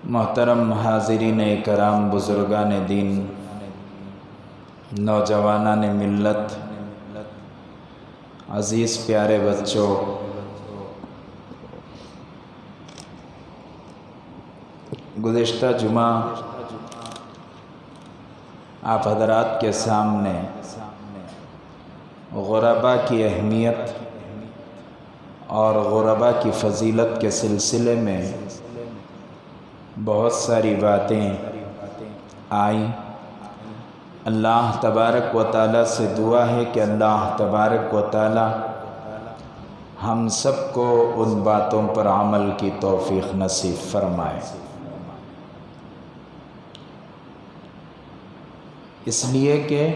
محترم حاضرین کرام، بزرگان دین، نوجوانان ملت، عزیز پیارے بچوں، گزشتہ جمعہ آپ حضرات کے سامنے غرباء کی اہمیت اور غرباء کی فضیلت کے سلسلے میں بہت ساری باتیں آئیں۔ اللہ تبارک و تعالیٰ سے دعا ہے کہ اللہ تبارک و تعالیٰ ہم سب کو ان باتوں پر عمل کی توفیق نصیب فرمائے۔ اس لیے کہ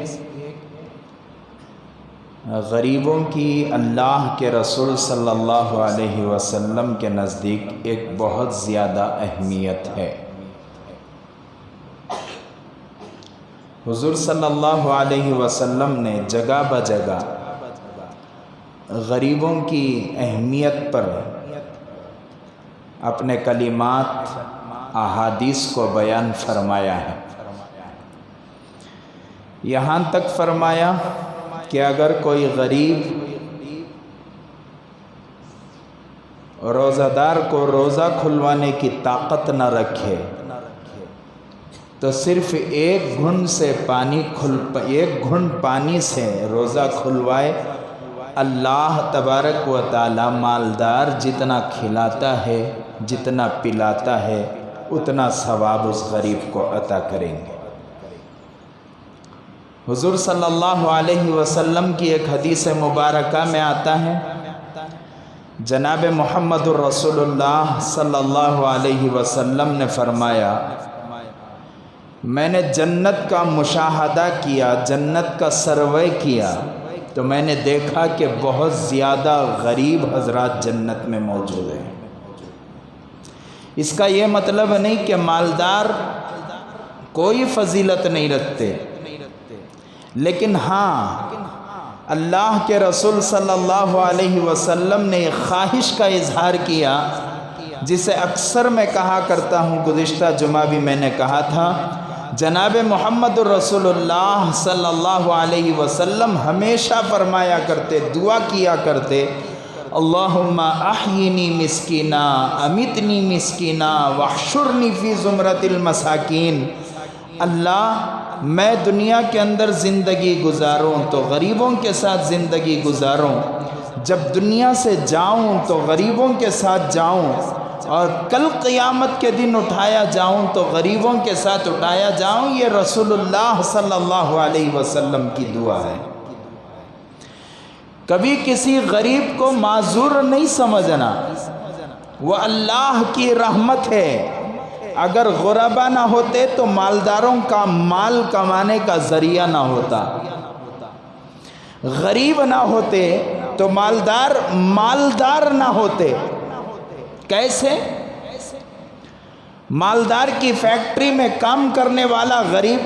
غریبوں کی اللہ کے رسول صلی اللہ علیہ وسلم کے نزدیک ایک بہت زیادہ اہمیت ہے۔ حضور صلی اللہ علیہ وسلم نے جگہ بجگہ غریبوں کی اہمیت پر اپنے کلمات، احادیث کو بیان فرمایا ہے۔ یہاں تک فرمایا کہ اگر کوئی غریب روزہ دار کو روزہ کھلوانے کی طاقت نہ رکھے تو صرف ایک گھن پانی سے روزہ کھلوائے، اللہ تبارک و تعالی مالدار جتنا کھلاتا ہے، جتنا پلاتا ہے، اتنا ثواب اس غریب کو عطا کریں گے۔ حضور صلی اللہ علیہ وسلم کی ایک حدیث مبارکہ میں آتا ہے، جناب محمد الرسول اللہ صلی اللہ علیہ وسلم نے فرمایا، میں نے جنت کا مشاہدہ کیا، جنت کا سروے کیا تو میں نے دیکھا کہ بہت زیادہ غریب حضرات جنت میں موجود ہیں۔ اس کا یہ مطلب نہیں کہ مالدار کوئی فضیلت نہیں رکھتے، لیکن ہاں اللہ کے رسول صلی اللہ علیہ وسلم نے ایک خواہش کا اظہار کیا، جسے اکثر میں کہا کرتا ہوں، گزشتہ جمعہ بھی میں نے کہا تھا، جناب محمد الرسول اللہ صلی اللہ علیہ وسلم ہمیشہ فرمایا کرتے، دعا کیا کرتے، اللہم احیینی مسکینا امیتنی مسکینا واحشرنی فی زمرۃ المساکین۔ اللہ، میں دنیا کے اندر زندگی گزاروں تو غریبوں کے ساتھ زندگی گزاروں، جب دنیا سے جاؤں تو غریبوں کے ساتھ جاؤں، اور کل قیامت کے دن اٹھایا جاؤں تو غریبوں کے ساتھ اٹھایا جاؤں۔ یہ رسول اللہ صلی اللہ علیہ وسلم کی دعا ہے۔ کبھی کسی غریب کو معذور نہیں سمجھنا، وہ اللہ کی رحمت ہے۔ اگر غربا نہ ہوتے تو مالداروں کا مال کمانے کا ذریعہ نہ ہوتا، غریب نہ ہوتے تو مالدار نہ ہوتے۔ کیسے؟ مالدار کی فیکٹری میں کام کرنے والا غریب،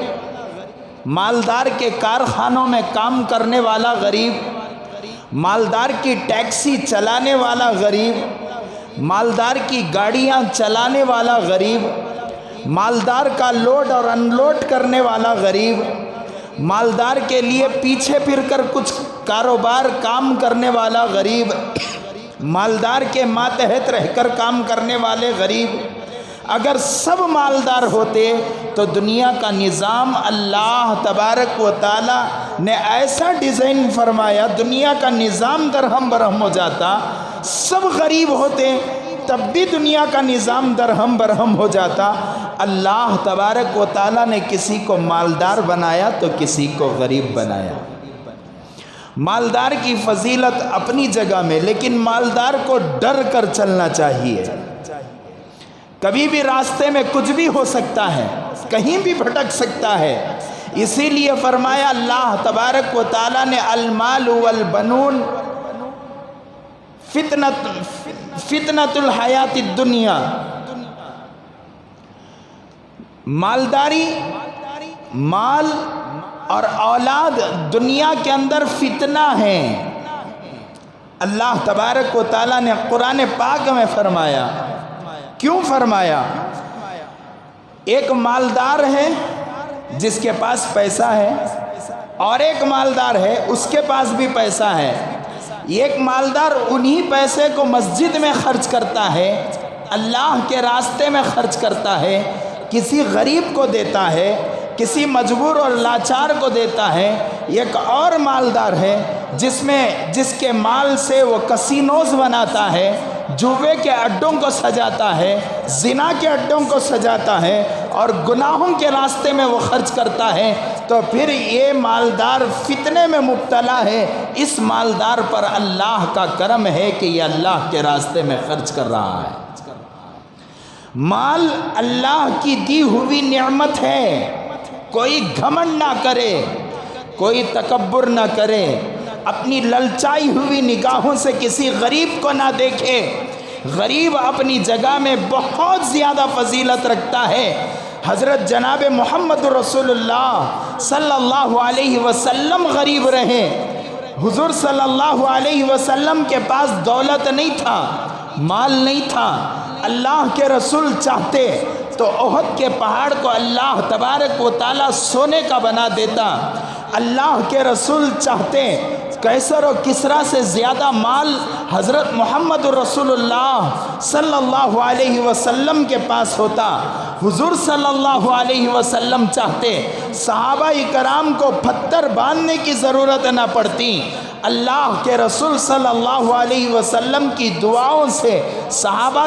مالدار کے کارخانوں میں کام کرنے والا غریب، مالدار کی ٹیکسی چلانے والا غریب، مالدار کی گاڑیاں چلانے والا غریب، مالدار کا لوڈ اور ان لوڈ کرنے والا غریب، مالدار کے لیے پیچھے پھر کر کچھ کاروبار کام کرنے والا غریب، مالدار کے ماتحت رہ کر کام کرنے والے غریب، اگر سب مالدار ہوتے تو دنیا کا نظام اللہ تبارک و تعالی نے ایسا ڈیزائن فرمایا، دنیا کا نظام درہم برہم ہو جاتا۔ سب غریب ہوتے تب بھی دنیا کا نظام درہم برہم ہو جاتا۔ اللہ تبارک و تعالی نے کسی کو مالدار بنایا تو کسی کو غریب بنایا۔ مالدار کی فضیلت اپنی جگہ میں، لیکن مالدار کو ڈر کر چلنا چاہیے۔ کبھی بھی راستے میں کچھ بھی ہو سکتا ہے، کہیں بھی بھٹک سکتا ہے۔ اسی لیے فرمایا اللہ تبارک و تعالی نے، المال والبنون فتنۃ الحیات الدنیا، مالداری، مال اور اولاد دنیا کے اندر فتنہ ہیں۔ اللہ تبارک و تعالیٰ نے قرآن پاک میں فرمایا، کیوں فرمایا؟ ایک مالدار ہے جس کے پاس پیسہ ہے، اور ایک مالدار ہے اس کے پاس بھی پیسہ ہے۔ ایک مالدار انہی پیسے کو مسجد میں خرچ کرتا ہے، اللہ کے راستے میں خرچ کرتا ہے، کسی غریب کو دیتا ہے، کسی مجبور اور لاچار کو دیتا ہے۔ ایک اور مالدار ہے جس کے مال سے وہ کسینوز بناتا ہے، جوے کے اڈوں کو سجاتا ہے، زنا کے اڈوں کو سجاتا ہے اور گناہوں کے راستے میں وہ خرچ کرتا ہے۔ تو پھر یہ مالدار فتنے میں مبتلا ہے، اس مالدار پر اللہ کا کرم ہے کہ یہ اللہ کے راستے میں خرچ کر رہا ہے۔ مال اللہ کی دی ہوئی نعمت ہے، کوئی گھمنڈ نہ کرے، کوئی تکبر نہ کرے، اپنی للچائی ہوئی نگاہوں سے کسی غریب کو نہ دیکھے۔ غریب اپنی جگہ میں بہت زیادہ فضیلت رکھتا ہے۔ حضرت جناب محمد رسول اللہ صلی اللہ علیہ وسلم غریب رہے۔ حضور صلی اللہ علیہ وسلم کے پاس دولت نہیں تھا، مال نہیں تھا۔ اللہ کے رسول چاہتے تو احد کے پہاڑ کو اللہ تبارک و تعالیٰ سونے کا بنا دیتا۔ اللہ کے رسول چاہتے قیصر و کسریٰ سے زیادہ مال حضرت محمد رسول اللہ صلی اللہ علیہ وسلم کے پاس ہوتا۔ حضور صلی اللہ علیہ وسلم چاہتے صحابہ کرام کو پتھر باندھنے کی ضرورت نہ پڑتی۔ اللہ کے رسول صلی اللہ علیہ وسلم کی دعاؤں سے صحابہ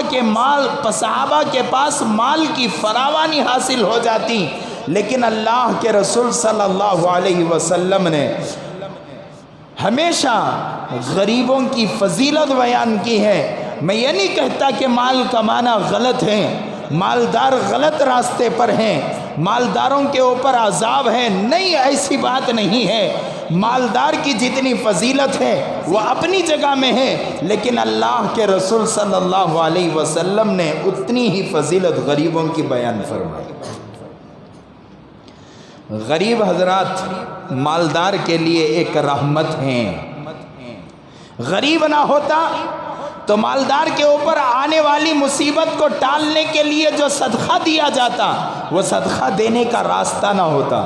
کے پاس مال کی فراوانی حاصل ہو جاتی۔ لیکن اللہ کے رسول صلی اللہ علیہ وسلم نے ہمیشہ غریبوں کی فضیلت بیان کی ہے۔ میں یہ نہیں کہتا کہ مال کمانا غلط ہے، مالدار غلط راستے پر ہیں، مالداروں کے اوپر عذاب ہے، نہیں، ایسی بات نہیں ہے۔ مالدار کی جتنی فضیلت ہے وہ اپنی جگہ میں ہے، لیکن اللہ کے رسول صلی اللہ علیہ وسلم نے اتنی ہی فضیلت غریبوں کی بیان فرمائی۔ غریب حضرات مالدار کے لیے ایک رحمت ہیں۔ غریب نہ ہوتا تو مالدار کے اوپر آنے والی مصیبت کو ٹالنے کے لیے جو صدقہ دیا جاتا وہ صدقہ دینے کا راستہ نہ ہوتا۔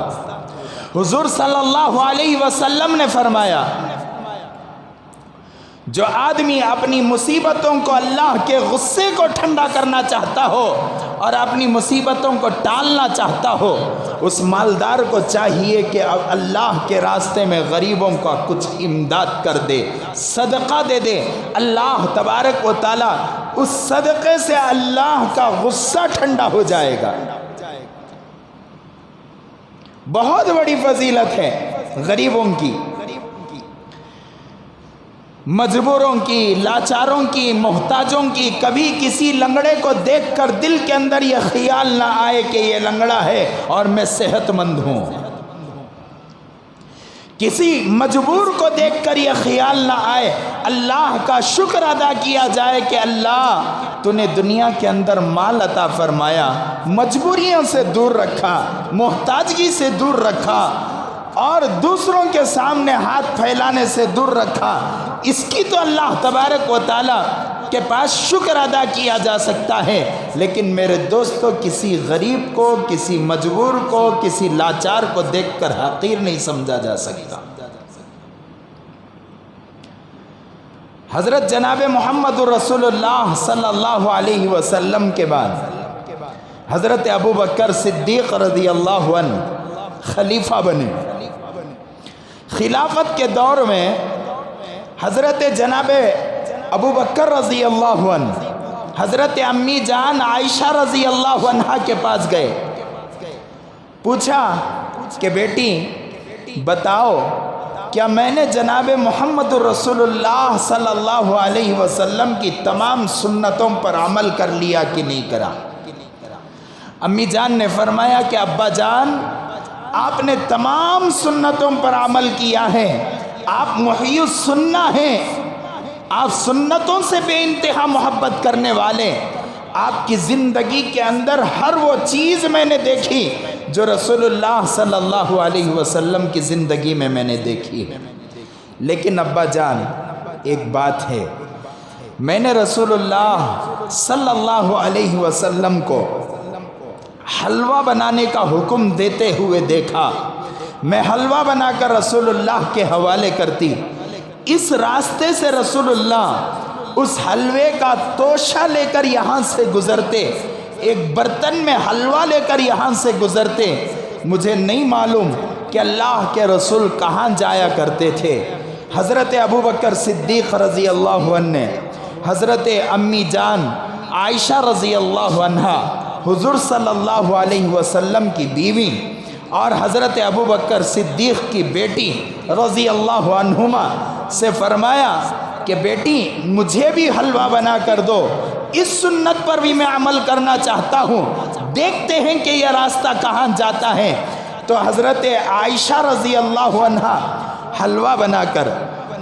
حضور صلی اللہ علیہ وسلم نے فرمایا، جو آدمی اپنی مصیبتوں کو اللہ کے غصے کو ٹھنڈا کرنا چاہتا ہو اور اپنی مصیبتوں کو ٹالنا چاہتا ہو، اس مالدار کو چاہیے کہ اللہ کے راستے میں غریبوں کا کچھ امداد کر دے، صدقہ دے دے۔ اللہ تبارک و تعالیٰ اس صدقے سے اللہ کا غصہ ٹھنڈا ہو جائے گا۔ بہت بڑی فضیلت ہے غریبوں کی، مجبوروں کی، لاچاروں کی، محتاجوں کی۔ کبھی کسی لنگڑے کو دیکھ کر دل کے اندر یہ خیال نہ آئے کہ یہ لنگڑا ہے اور میں صحت مند ہوں۔ کسی مجبور کو دیکھ کر یہ خیال نہ آئے، اللہ کا شکر ادا کیا جائے کہ اللہ تو نے دنیا کے اندر مال عطا فرمایا، مجبوریوں سے دور رکھا، محتاجگی سے دور رکھا اور دوسروں کے سامنے ہاتھ پھیلانے سے دور رکھا۔ اس کی تو اللہ تبارک و تعالیٰ کے پاس شکر ادا کیا جا سکتا ہے۔ لیکن میرے دوستو، کسی غریب کو، کسی مجبور کو، کسی لاچار کو دیکھ کر حقیر نہیں سمجھا جا سکتا۔ حضرت جناب محمد رسول اللہ صلی اللہ علیہ وسلم کے بعد حضرت ابو بکر صدیق رضی اللہ عنہ خلیفہ بنے۔ خلافت کے دور میں حضرت جناب ابو بکر رضی اللہ عنہ حضرت امی جان عائشہ رضی اللہ عنہ کے پاس گئے، پوچھا کہ بیٹی بتاؤ، کیا میں نے جناب محمد رسول اللہ صلی اللہ علیہ وسلم کی تمام سنتوں پر عمل کر لیا کہ نہیں کرا؟ امی جان نے فرمایا کہ ابا جان، آپ نے تمام سنتوں پر عمل کیا ہے، آپ محی السنہ ہیں، آپ سنتوں سے بے انتہا محبت کرنے والے۔ آپ کی زندگی کے اندر ہر وہ چیز میں نے دیکھی جو رسول اللہ صلی اللہ علیہ وسلم کی زندگی میں نے دیکھی ہے۔ لیکن ابا جان، ایک بات ہے، میں نے رسول اللہ صلی اللہ علیہ وسلم کو حلوہ بنانے کا حکم دیتے ہوئے دیکھا، میں حلوہ بنا کر رسول اللہ کے حوالے کرتی، اس راستے سے رسول اللہ اس حلوے کا توشہ لے کر یہاں سے گزرتے، ایک برتن میں حلوہ لے کر یہاں سے گزرتے، مجھے نہیں معلوم کہ اللہ کے رسول کہاں جایا کرتے تھے۔ حضرت ابوبکر صدیق رضی اللہ عنہ نے حضرت امی جان عائشہ رضی اللہ عنہا، حضور صلی اللہ علیہ وسلم کی بیوی اور حضرت ابوبکر صدیق کی بیٹی رضی اللہ عنہما سے فرمایا کہ بیٹی مجھے بھی حلوہ بنا کر دو، اس سنت پر بھی میں عمل کرنا چاہتا ہوں، دیکھتے ہیں کہ یہ راستہ کہاں جاتا ہے۔ تو حضرت عائشہ رضی اللہ عنہا حلوہ بنا کر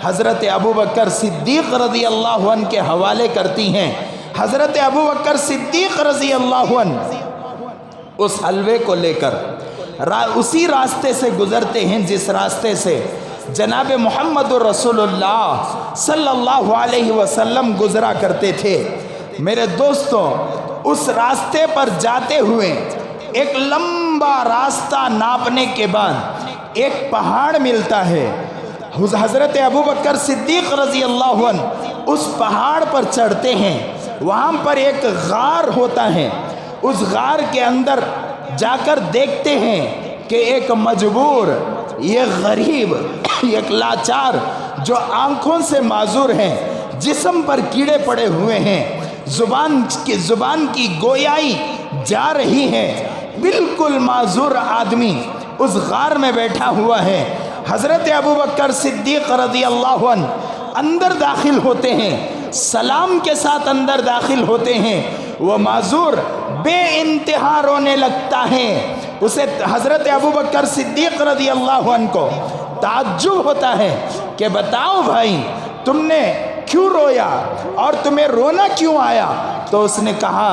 حضرت ابوبکر صدیق رضی اللہ عنہ کے حوالے کرتی ہیں۔ حضرت ابوبکر صدیق رضی اللہ عنہ اس حلوے کو لے کر اسی راستے سے گزرتے ہیں جس راستے سے جناب محمد رسول اللہ صلی اللہ علیہ وسلم گزرا کرتے تھے۔ میرے دوستوں، اس راستے پر جاتے ہوئے ایک لمبا راستہ ناپنے کے بعد ایک پہاڑ ملتا ہے۔ حضرت ابوبکر صدیق رضی اللہ عنہ اس پہاڑ پر چڑھتے ہیں، وہاں پر ایک غار ہوتا ہے، اس غار کے اندر جا کر دیکھتے ہیں کہ ایک مجبور، یہ غریب، ایک لاچار جو آنکھوں سے معذور ہیں، جسم پر کیڑے پڑے ہوئے ہیں، زبان کی گویائی جا رہی ہے، بالکل معذور آدمی اس غار میں بیٹھا ہوا ہے۔ حضرت ابوبکر صدیق رضی اللہ عنہ اندر داخل ہوتے ہیں، سلام کے ساتھ اندر داخل ہوتے ہیں، وہ معذور بے انتہا رونے لگتا ہے۔ اسے حضرت ابوبکر صدیق رضی اللہ عنہ کو تعجب ہوتا ہے کہ بتاؤ بھائی تم نے کیوں رویا اور تمہیں رونا کیوں آیا؟ تو اس نے کہا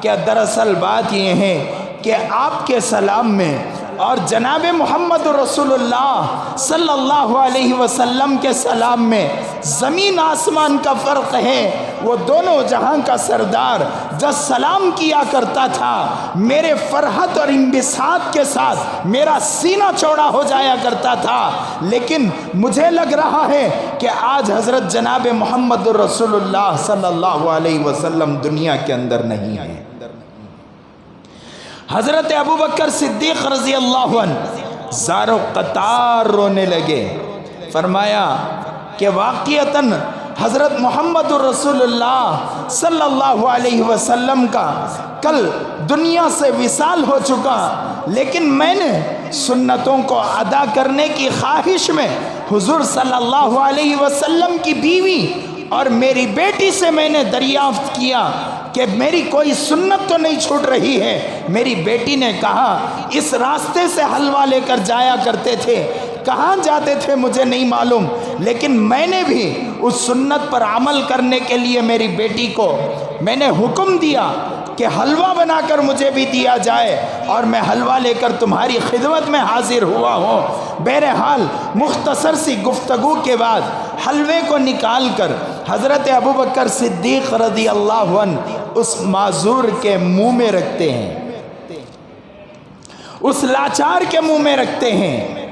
کہ دراصل بات یہ ہے کہ آپ کے سلام میں اور جناب محمد رسول اللہ صلی اللہ علیہ وسلم کے سلام میں زمین آسمان کا فرق ہے۔ وہ دونوں جہاں کا سردار جب سلام کیا کرتا تھا، میرے فرحت اور انبساط کے ساتھ میرا سینہ چوڑا ہو جایا کرتا تھا، لیکن مجھے لگ رہا ہے کہ آج حضرت جناب محمد رسول اللہ صلی اللہ علیہ وسلم دنیا کے اندر نہیں ہے۔ حضرت ابوبکر صدیق رضی اللہ عنہ زارو قطار رونے لگے۔ فرمایا کہ واقعتاً حضرت محمد رسول اللہ صلی اللہ علیہ وسلم کا کل دنیا سے وصال ہو چکا، لیکن میں نے سنتوں کو ادا کرنے کی خواہش میں حضور صلی اللہ علیہ وسلم کی بیوی اور میری بیٹی سے میں نے دریافت کیا کہ میری کوئی سنت تو نہیں چھوٹ رہی ہے۔ میری بیٹی نے کہا اس راستے سے حلوہ لے کر جایا کرتے تھے، کہاں جاتے تھے مجھے نہیں معلوم، لیکن میں نے بھی اس سنت پر عمل کرنے کے لیے میری بیٹی کو میں نے حکم دیا کہ حلوہ بنا کر مجھے بھی دیا جائے، اور میں حلوہ لے کر تمہاری خدمت میں حاضر ہوا ہوں۔ بہرحال مختصر سی گفتگو کے بعد حلوے کو نکال کر حضرت ابوبکر صدیق رضی اللہ عنہ اس معذور کے منہ میں رکھتے ہیں، اس لاچار کے منہ میں رکھتے ہیں،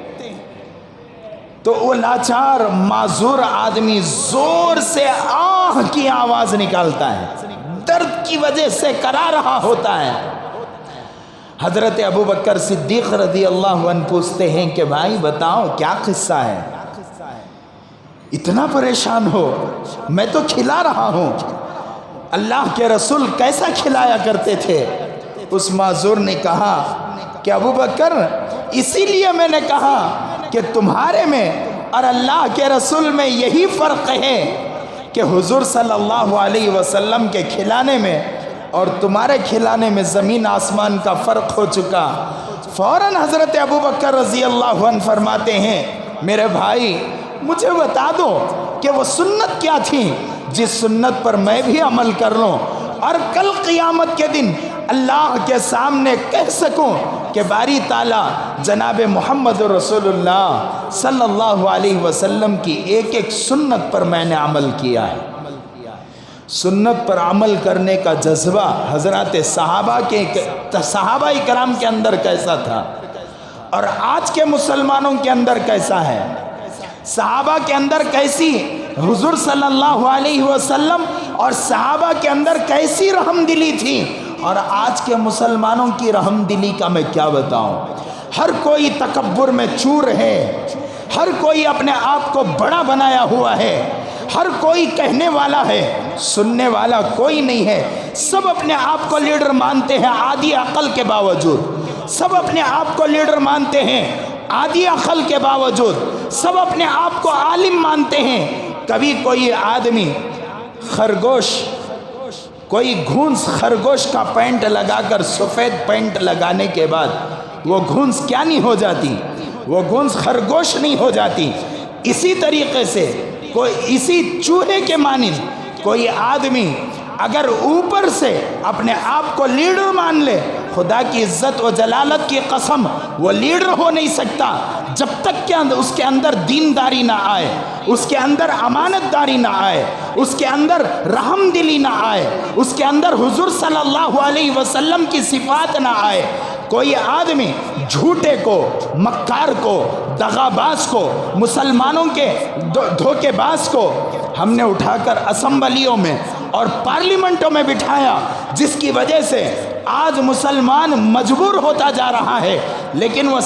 تو وہ لاچار معذور آدمی زور سے آہ کی آواز نکالتا ہے، درد کی وجہ سے کرا رہا ہوتا ہے۔ حضرت ابوبکر صدیق رضی اللہ عنہ پوچھتے ہیں کہ بھائی بتاؤ کیا قصہ ہے، اتنا پریشان ہو؟ میں تو کھلا رہا ہوں، اللہ کے رسول کیسا کھلایا کرتے تھے؟ اس معذور نے کہا کہ ابوبکر اسی لیے میں نے کہا کہ تمہارے میں اور اللہ کے رسول میں یہی فرق ہے کہ حضور صلی اللہ علیہ وسلم کے کھلانے میں اور تمہارے کھلانے میں زمین آسمان کا فرق ہو چکا۔ فوراً حضرت ابوبکر رضی اللہ عنہ فرماتے ہیں میرے بھائی مجھے بتا دو کہ وہ سنت کیا تھی جس سنت پر میں بھی عمل کر لوں اور کل قیامت کے دن اللہ کے سامنے کہہ سکوں کہ باری تعالیٰ جناب محمد رسول اللہ صلی اللہ علیہ وسلم کی ایک ایک سنت پر میں نے عمل کیا ہے۔ سنت پر عمل کرنے کا جذبہ حضرات صحابہ کرام کے اندر کیسا تھا اور آج کے مسلمانوں کے اندر کیسا ہے؟ صحابہ کے اندر کیسی حضور صلی اللہ علیہ وسلم اور صحابہ کے اندر کیسی رحم دلی تھی، اور آج کے مسلمانوں کی رحم دلی کا میں کیا بتاؤں۔ ہر کوئی تکبر میں چور ہے، ہر کوئی اپنے آپ کو بڑا بنایا ہوا ہے، ہر کوئی کہنے والا ہے، سننے والا کوئی نہیں ہے۔ سب اپنے آپ کو لیڈر مانتے ہیں آدھی عقل کے باوجود، سب اپنے آپ کو لیڈر مانتے ہیں آدھی عقل کے باوجود، سب اپنے آپ کو عالم مانتے ہیں۔ کبھی کوئی آدمی کوئی گھونس خرگوش کا پینٹ لگا کر سفید پینٹ لگانے کے بعد وہ گھونس کیا نہیں ہو جاتی؟ وہ گھونس خرگوش نہیں ہو جاتی۔ اسی طریقے سے اسی چوہے کے مانند کوئی آدمی اگر اوپر سے اپنے آپ کو لیڈر مان لے، خدا کی عزت و جلالت کی قسم وہ لیڈر ہو نہیں سکتا جب تک کہ اس کے اندر دینداری نہ آئے، اس کے اندر امانت داری نہ آئے، اس کے اندر رحم دلی نہ آئے، اس کے اندر حضور صلی اللہ علیہ وسلم کی صفات نہ آئے۔ کوئی آدمی جھوٹے کو، مکار کو، دغاباز کو، مسلمانوں کے دھوکے باز کو ہم نے اٹھا کر اسمبلیوں میں اور پارلیمنٹوں میں بٹھایا، جس کی وجہ سے آج مسلمان مجبور ہوتا جا رہا ہے۔ لیکن وہ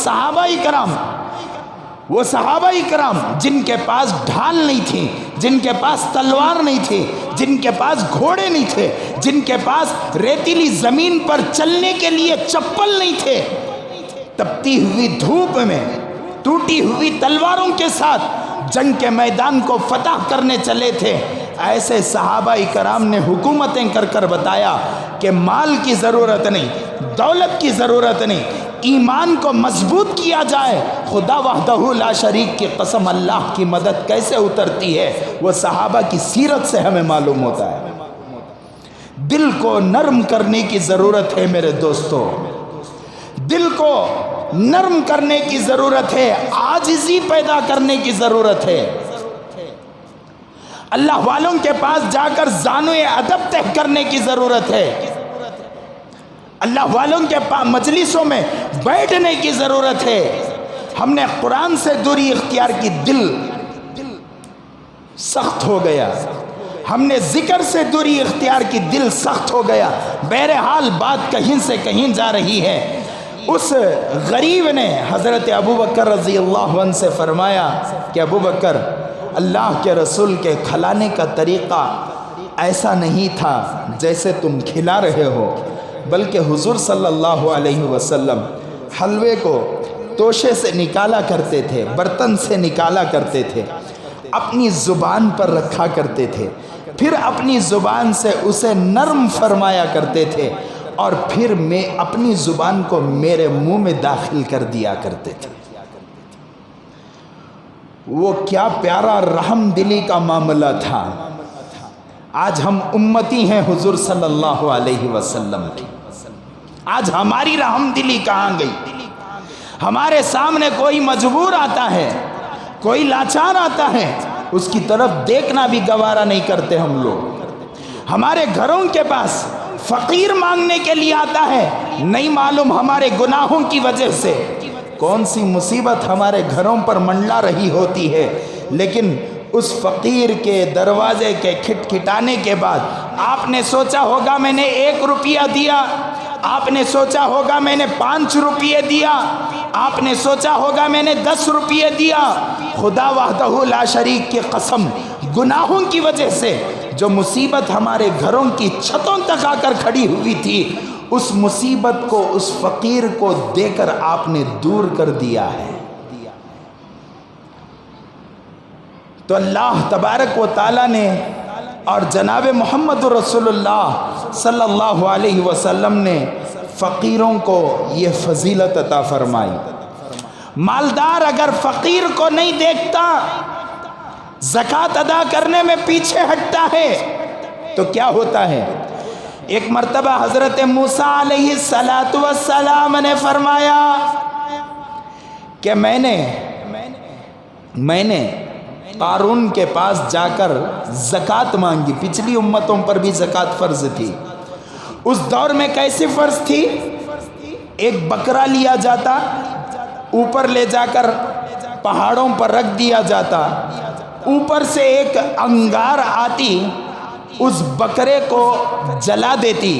صحابہ کرام جن کے پاس ڈھال نہیں تھی، جن کے پاس تلوار نہیں تھی، جن کے پاس گھوڑے نہیں تھے، جن کے پاس ریتیلی زمین پر چلنے کے لیے چپل نہیں تھے، تپتی ہوئی دھوپ میں ٹوٹی ہوئی تلواروں کے ساتھ جنگ کے میدان کو فتح کرنے چلے تھے، ایسے صحابہ کرام نے حکومتیں کر کر بتایا کہ مال کی ضرورت نہیں، دولت کی ضرورت نہیں، ایمان کو مضبوط کیا جائے۔ خدا وحدہ لا شریک کی قسم، اللہ کی مدد کیسے اترتی ہے وہ صحابہ کی سیرت سے ہمیں معلوم ہوتا ہے۔ دل کو نرم کرنے کی ضرورت ہے میرے دوستو، دل کو نرم کرنے کی ضرورت ہے، عاجزی پیدا کرنے کی ضرورت ہے۔ اللہ والوں کے پاس جا کر زانوِ ادب طے کرنے کی ضرورت ہے، اللہ والوں کے پاس مجلسوں میں بیٹھنے کی ضرورت ہے۔ ہم نے قرآن سے دوری اختیار کی، دل سخت ہو گیا، ہم نے ذکر سے دوری اختیار کی، دل سخت ہو گیا۔ بہرحال بات کہیں سے کہیں جا رہی ہے۔ اس غریب نے حضرت ابوبکر رضی اللہ عنہ سے فرمایا کہ ابوبکر، اللہ کے رسول کے کھلانے کا طریقہ ایسا نہیں تھا جیسے تم کھلا رہے ہو، بلکہ حضور صلی اللہ علیہ وسلم حلوے کو توشے سے نکالا کرتے تھے، برتن سے نکالا کرتے تھے، اپنی زبان پر رکھا کرتے تھے، پھر اپنی زبان سے اسے نرم فرمایا کرتے تھے، اور پھر میں اپنی زبان کو میرے منہ میں داخل کر دیا کرتے تھے۔ وہ کیا پیارا رحم دلی کا معاملہ تھا۔ آج ہم امتی ہیں حضور صلی اللہ علیہ وسلم کی، آج ہماری رحم دلی کہاں گئی؟ ہمارے سامنے کوئی مجبور آتا ہے، کوئی لاچار آتا ہے، اس کی طرف دیکھنا بھی گوارا نہیں کرتے ہم لوگ۔ ہمارے گھروں کے پاس فقیر مانگنے کے لیے آتا ہے، نہیں معلوم ہمارے گناہوں کی وجہ سے کون سی مصیبت ہمارے گھروں پر منڈلا رہی ہوتی ہے، لیکن اس فقیر کے دروازے کے کھٹکھٹانے کے بعد آپ نے سوچا ہوگا میں نے 1 روپیہ دیا، آپ نے سوچا ہوگا میں نے 5 روپیے دیا، آپ نے سوچا ہوگا میں نے 10 روپیے دیا۔ خدا وحدہ لا شریک کی قسم، گناہوں کی وجہ سے جو مصیبت ہمارے گھروں کی چھتوں تک آ کر کھڑی ہوئی تھی، اس مصیبت کو، اس فقیر کو دے کر آپ نے دور کر دیا ہے۔ تو اللہ تبارک و تعالیٰ نے اور جناب محمد رسول اللہ صلی اللہ علیہ وسلم نے فقیروں کو یہ فضیلت عطا فرمائی۔ مالدار اگر فقیر کو نہیں دیکھتا، زکوٰۃ ادا کرنے میں پیچھے ہٹتا ہے، تو کیا ہوتا ہے؟ ایک مرتبہ حضرت موسیٰ علیہ السلام نے فرمایا کہ میں نے قارون کے پاس جا کر زکوٰۃ مانگی. پچھلی امتوں پر بھی زکوٰۃ فرض تھی. اس دور میں کیسے فرض تھی؟ ایک بکرا لیا جاتا، اوپر لے جا کر پہاڑوں پر رکھ دیا جاتا، اوپر سے ایک انگار آتی، اس بکرے کو جلا دیتی،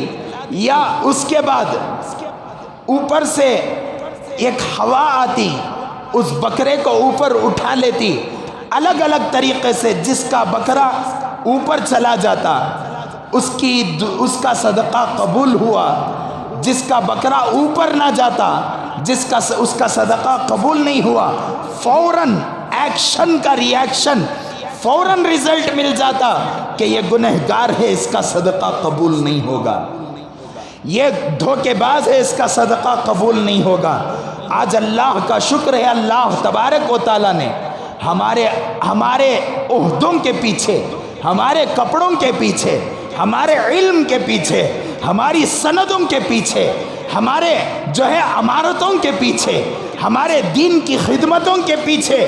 یا اس کے بعد اوپر سے ایک ہوا آتی، اس بکرے کو اوپر اٹھا لیتی. الگ الگ طریقے سے جس کا بکرا اوپر چلا جاتا اس کا صدقہ قبول ہوا، جس کا بکرا اوپر نہ جاتا اس کا صدقہ قبول نہیں ہوا. فوراً ایکشن کا ریاکشن، فوراً رزلٹ مل جاتا کہ یہ گنہگار ہے، اس کا صدقہ قبول نہیں ہوگا، یہ دھوکے باز ہے، اس کا صدقہ قبول نہیں ہوگا. آج اللہ کا شکر ہے، اللہ تبارک و تعالیٰ نے ہمارے عہدوں کے پیچھے، ہمارے کپڑوں کے پیچھے، ہمارے علم کے پیچھے، ہماری سندوں کے پیچھے، ہمارے جو ہے امارتوں کے پیچھے، ہمارے دین کی خدمتوں کے پیچھے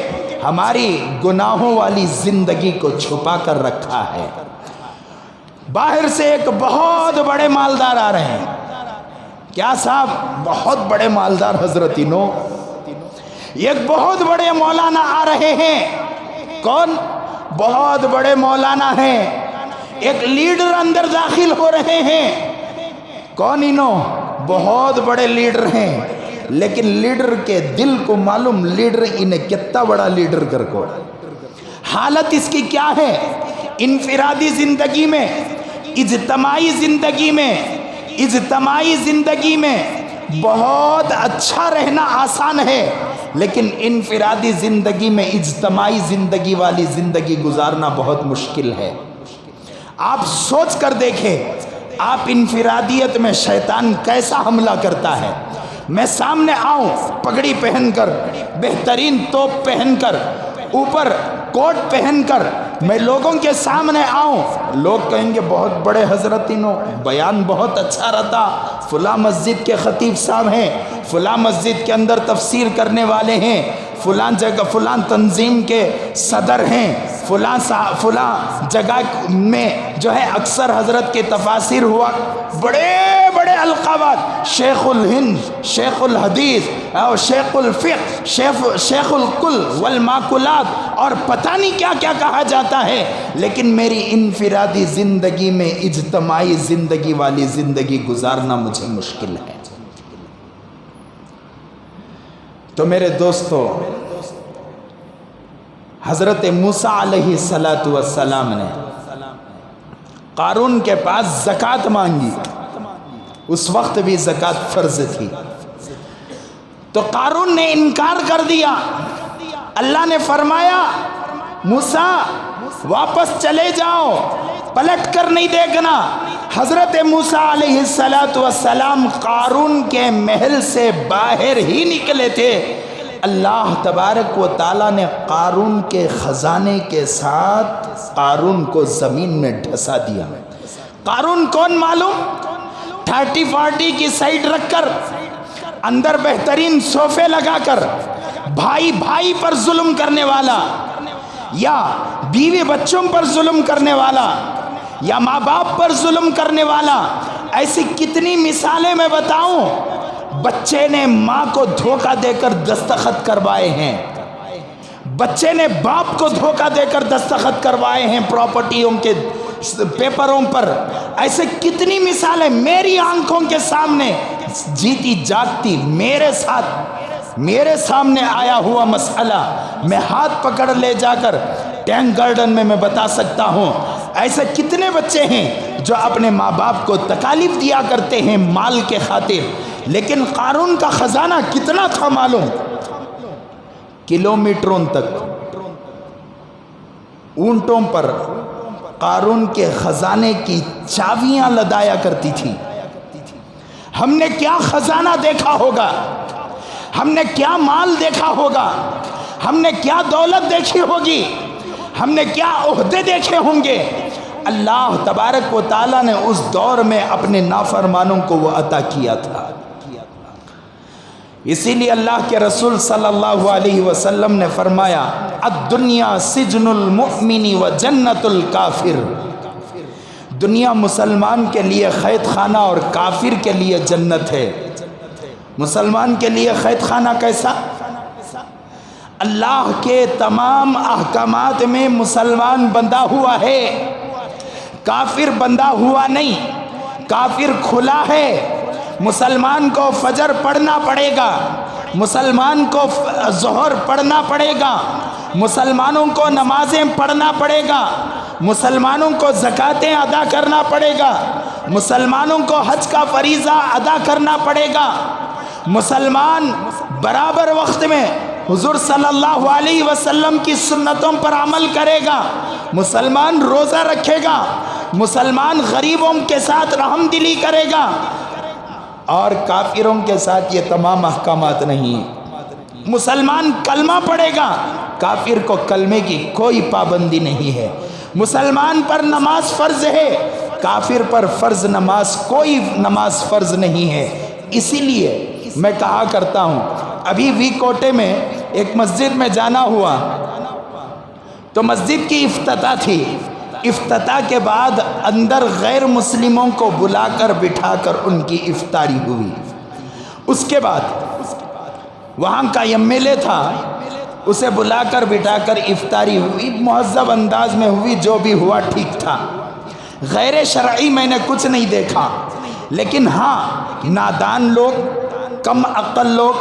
ہماری گناہوں والی زندگی کو چھپا کر رکھا ہے. باہر سے ایک بہت بڑے مالدار آ رہے ہیں. کیا صاحب؟ بہت بڑے مالدار حضرت ایک بہت بڑے مولانا آ رہے ہیں. کون؟ بہت بڑے مولانا ہیں. ایک لیڈر اندر داخل ہو رہے ہیں. کون بہت بڑے لیڈر ہیں، لیکن لیڈر کے دل کو معلوم لیڈر انہیں کتنا بڑا لیڈر کر کو. حالت اس کی کیا ہے؟ انفرادی زندگی میں، اجتماعی زندگی میں بہت اچھا رہنا آسان ہے، لیکن انفرادی زندگی میں اجتماعی زندگی والی زندگی گزارنا بہت مشکل ہے. آپ سوچ کر دیکھیں، آپ انفرادیت میں شیطان کیسا حملہ کرتا ہے. میں سامنے آؤں پگڑی پہن کر، بہترین توپ پہن کر، اوپر کوٹ پہن کر، میں لوگوں کے سامنے آؤں، لوگ کہیں گے بہت بڑے حضرت بیان بہت اچھا رہتا، فلاں مسجد کے خطیب صاحب ہیں، فلاں مسجد کے اندر تفسیر کرنے والے ہیں، فلاں جگہ فلاں تنظیم کے صدر ہیں، فلاں جگہ میں جو ہے اکثر حضرت کے تفاسیر ہوا. بڑے بڑے القابات، شیخ الہند، شیخ الحدیث، اور شیخ الفقہ، شیخ الکل والماکلات، اور پتہ نہیں کیا کیا کہا جاتا ہے. لیکن میری انفرادی زندگی میں اجتماعی زندگی والی زندگی گزارنا مجھے مشکل ہے. تو میرے دوستو، حضرت موسیٰ علیہ السلام نے قارون کے پاس زکوٰۃ مانگی. اس وقت بھی زکوٰۃ فرض تھی. تو قارون نے انکار کر دیا. اللہ نے فرمایا موسیٰ واپس چلے جاؤ، پلٹ کر نہیں دیکھنا. حضرت موسیٰ علیہ السلام قارون کے محل سے باہر ہی نکلے تھے. اللہ تبارک و تعالیٰ نے قارون کے خزانے کے ساتھ قارون کو زمین میں ڈھسا دیا. قارون کون معلوم؟ 30-40 کی سائڈ رکھ کر، اندر بہترین صوفے لگا کر، بھائی بھائی پر ظلم کرنے والا، یا بیوی بچوں پر ظلم کرنے والا، یا ماں باپ پر ظلم کرنے والا. ایسی کتنی مثالیں میں بتاؤں. بچے نے ماں کو دھوکہ دے کر دستخط کروائے ہیں، بچے نے باپ کو دھوکہ دے کر دستخط کروائے ہیں پراپرٹیوں کے پیپروں پر. ایسے کتنی مثالیں میری آنکھوں کے سامنے جیتی جاگتی میرے ساتھ، میرے سامنے آیا ہوا مسئلہ میں ہاتھ پکڑ لے جا کر ٹینک گارڈن میں بتا سکتا ہوں. ایسے کتنے بچے ہیں جو اپنے ماں باپ کو تکالیف دیا کرتے ہیں مال کے خاطر. لیکن قارون کا خزانہ کتنا تھا معلوم؟ کلومیٹروں تک اونٹوں پر قارون کے خزانے کی چابیاں لدایا کرتی تھی. ہم نے کیا خزانہ دیکھا ہوگا، ہم نے کیا مال دیکھا ہوگا، ہم نے کیا دولت دیکھی ہوگی، ہم نے کیا عہدے دیکھے ہوں گے. اللہ تبارک و تعالیٰ نے اس دور میں اپنے نافرمانوں کو وہ عطا کیا تھا. اسی لیے اللہ کے رسول صلی اللہ علیہ وسلم نے فرمایا الدنیا سجن المؤمن و جنت الکافر، دنیا مسلمان کے لیے قید خانہ اور کافر کے لیے جنت ہے۔ مسلمان کے لیے قید خانہ کیسا؟ اللہ کے تمام احکامات میں مسلمان بندھا ہوا ہے، کافر بندھا ہوا نہیں۔ کافر کھلا ہے، مسلمان کو فجر پڑھنا پڑے گا، مسلمان کو ظہر پڑھنا پڑے گا، مسلمانوں کو نمازیں پڑھنا پڑے گا، مسلمانوں کو زکاتیں ادا کرنا پڑے گا، مسلمانوں کو حج کا فریضہ ادا کرنا پڑے گا، مسلمان برابر وقت میں حضور صلی اللہ علیہ وسلم کی سنتوں پر عمل کرے گا، مسلمان روزہ رکھے گا، مسلمان غریبوں کے ساتھ رحم دلی کرے گا، اور کافروں کے ساتھ یہ تمام احکامات نہیں۔ مسلمان کلمہ پڑھے گا، کافر کو کلمے کی کوئی پابندی نہیں ہے۔ مسلمان پر نماز فرض ہے، کافر پر فرض نماز کوئی نماز فرض نہیں ہے۔ اسی لیے میں کہا کرتا ہوں، ابھی وی کوٹے میں ایک مسجد میں جانا ہوا تو مسجد کی افتتاح تھی۔ افتتاح کے بعد اندر غیر مسلموں کو بلا کر بٹھا کر ان کی افطاری ہوئی۔ اس کے بعد وہاں کا MLA تھا، اسے بلا کر بٹھا کر افطاری ہوئی، مہذب انداز میں ہوئی، جو بھی ہوا ٹھیک تھا، غیر شرعی میں نے کچھ نہیں دیکھا۔ لیکن ہاں، نادان لوگ، کم عقل لوگ،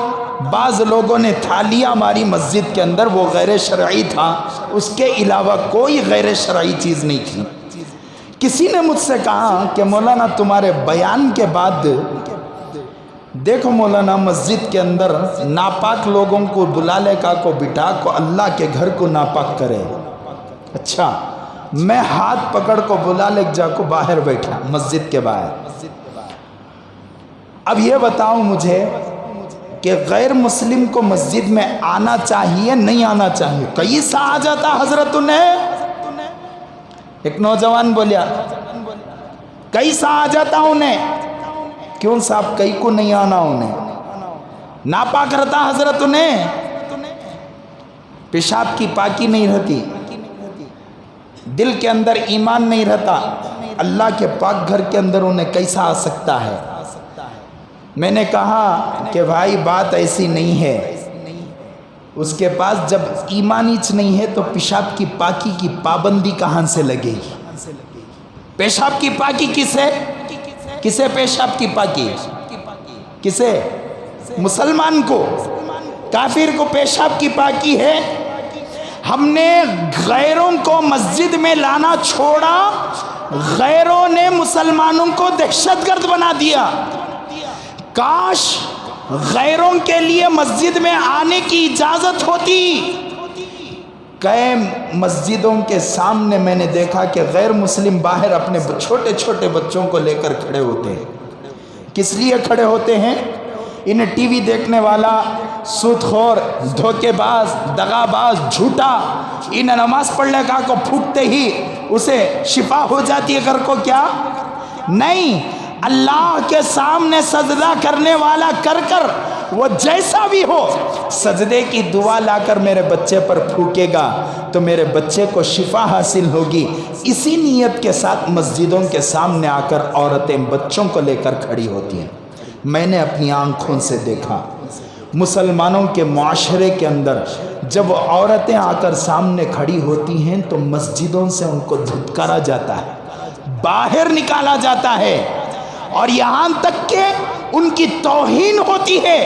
بعض لوگوں نے تھالیاں ماری مسجد کے اندر، وہ غیر شرعی تھا، اس کے علاوہ کوئی غیر شرعی چیز نہیں تھی۔ کسی نے مجھ سے کہا کہ مولانا تمہارے بیان کے بعد دیکھو مولانا مسجد کے اندر ناپاک لوگوں کو بلا لے کا کو بٹھا کو اللہ کے گھر کو ناپاک کرے۔ اچھا، میں ہاتھ پکڑ کو بلا لے جا کو باہر بیٹھا، مسجد کے باہر۔ اب یہ بتاؤ مجھے کہ غیر مسلم کو مسجد میں آنا چاہیے نہیں آنا چاہیے؟ کئی سا آ جاتا حضرت نے، ایک نوجوان بولیا کئی سا آ جاتا انہیں۔ کیوں صاحب کئی کو نہیں آنا انہیں؟ ناپاک رہتا حضرت انہیں، پیشاب کی پاکی نہیں رہتی، دل کے اندر ایمان نہیں رہتا، اللہ کے پاک گھر کے اندر انہیں کیسا آ سکتا ہے؟ میں نے کہا کہ بھائی بات ایسی نہیں ہے، اس کے پاس جب ایمانیچ نہیں ہے تو پیشاب کی پاکی کی پابندی کہاں سے لگے گی؟ پیشاب کی پاکی کسے؟ کسے پیشاب کی پاکی؟ کسے؟ مسلمان کو۔ کافر کو پیشاب کی پاکی ہے۔ ہم نے غیروں کو مسجد میں لانا چھوڑا، غیروں نے مسلمانوں کو دہشت گرد بنا دیا۔ کاش غیروں کے لیے مسجد میں آنے کی اجازت ہوتی۔ کئی مسجدوں کے سامنے میں نے دیکھا کہ غیر مسلم باہر اپنے چھوٹے چھوٹے بچوں کو لے کر کھڑے ہوتے ہیں۔ کس لیے کھڑے ہوتے ہیں؟ انہیں ٹی وی دیکھنے والا، سود خور، دھوکے باز، دغا باز، جھوٹا، انہیں نماز پڑھنے کا کو پھوٹتے ہی اسے شفا ہو جاتی ہے۔ گھر کو کیا نہیں، اللہ کے سامنے سجدہ کرنے والا کر کر وہ جیسا بھی ہو سجدے کی دعا لا کر میرے بچے پر پھونکے گا تو میرے بچے کو شفا حاصل ہوگی۔ اسی نیت کے ساتھ مسجدوں کے سامنے آ کر عورتیں بچوں کو لے کر کھڑی ہوتی ہیں۔ میں نے اپنی آنکھوں سے دیکھا مسلمانوں کے معاشرے کے اندر جب عورتیں آ کر سامنے کھڑی ہوتی ہیں تو مسجدوں سے ان کو دھتکارا جاتا ہے، باہر نکالا جاتا ہے، اور یہاں تک کہ ان کی توہین ہوتی ہے۔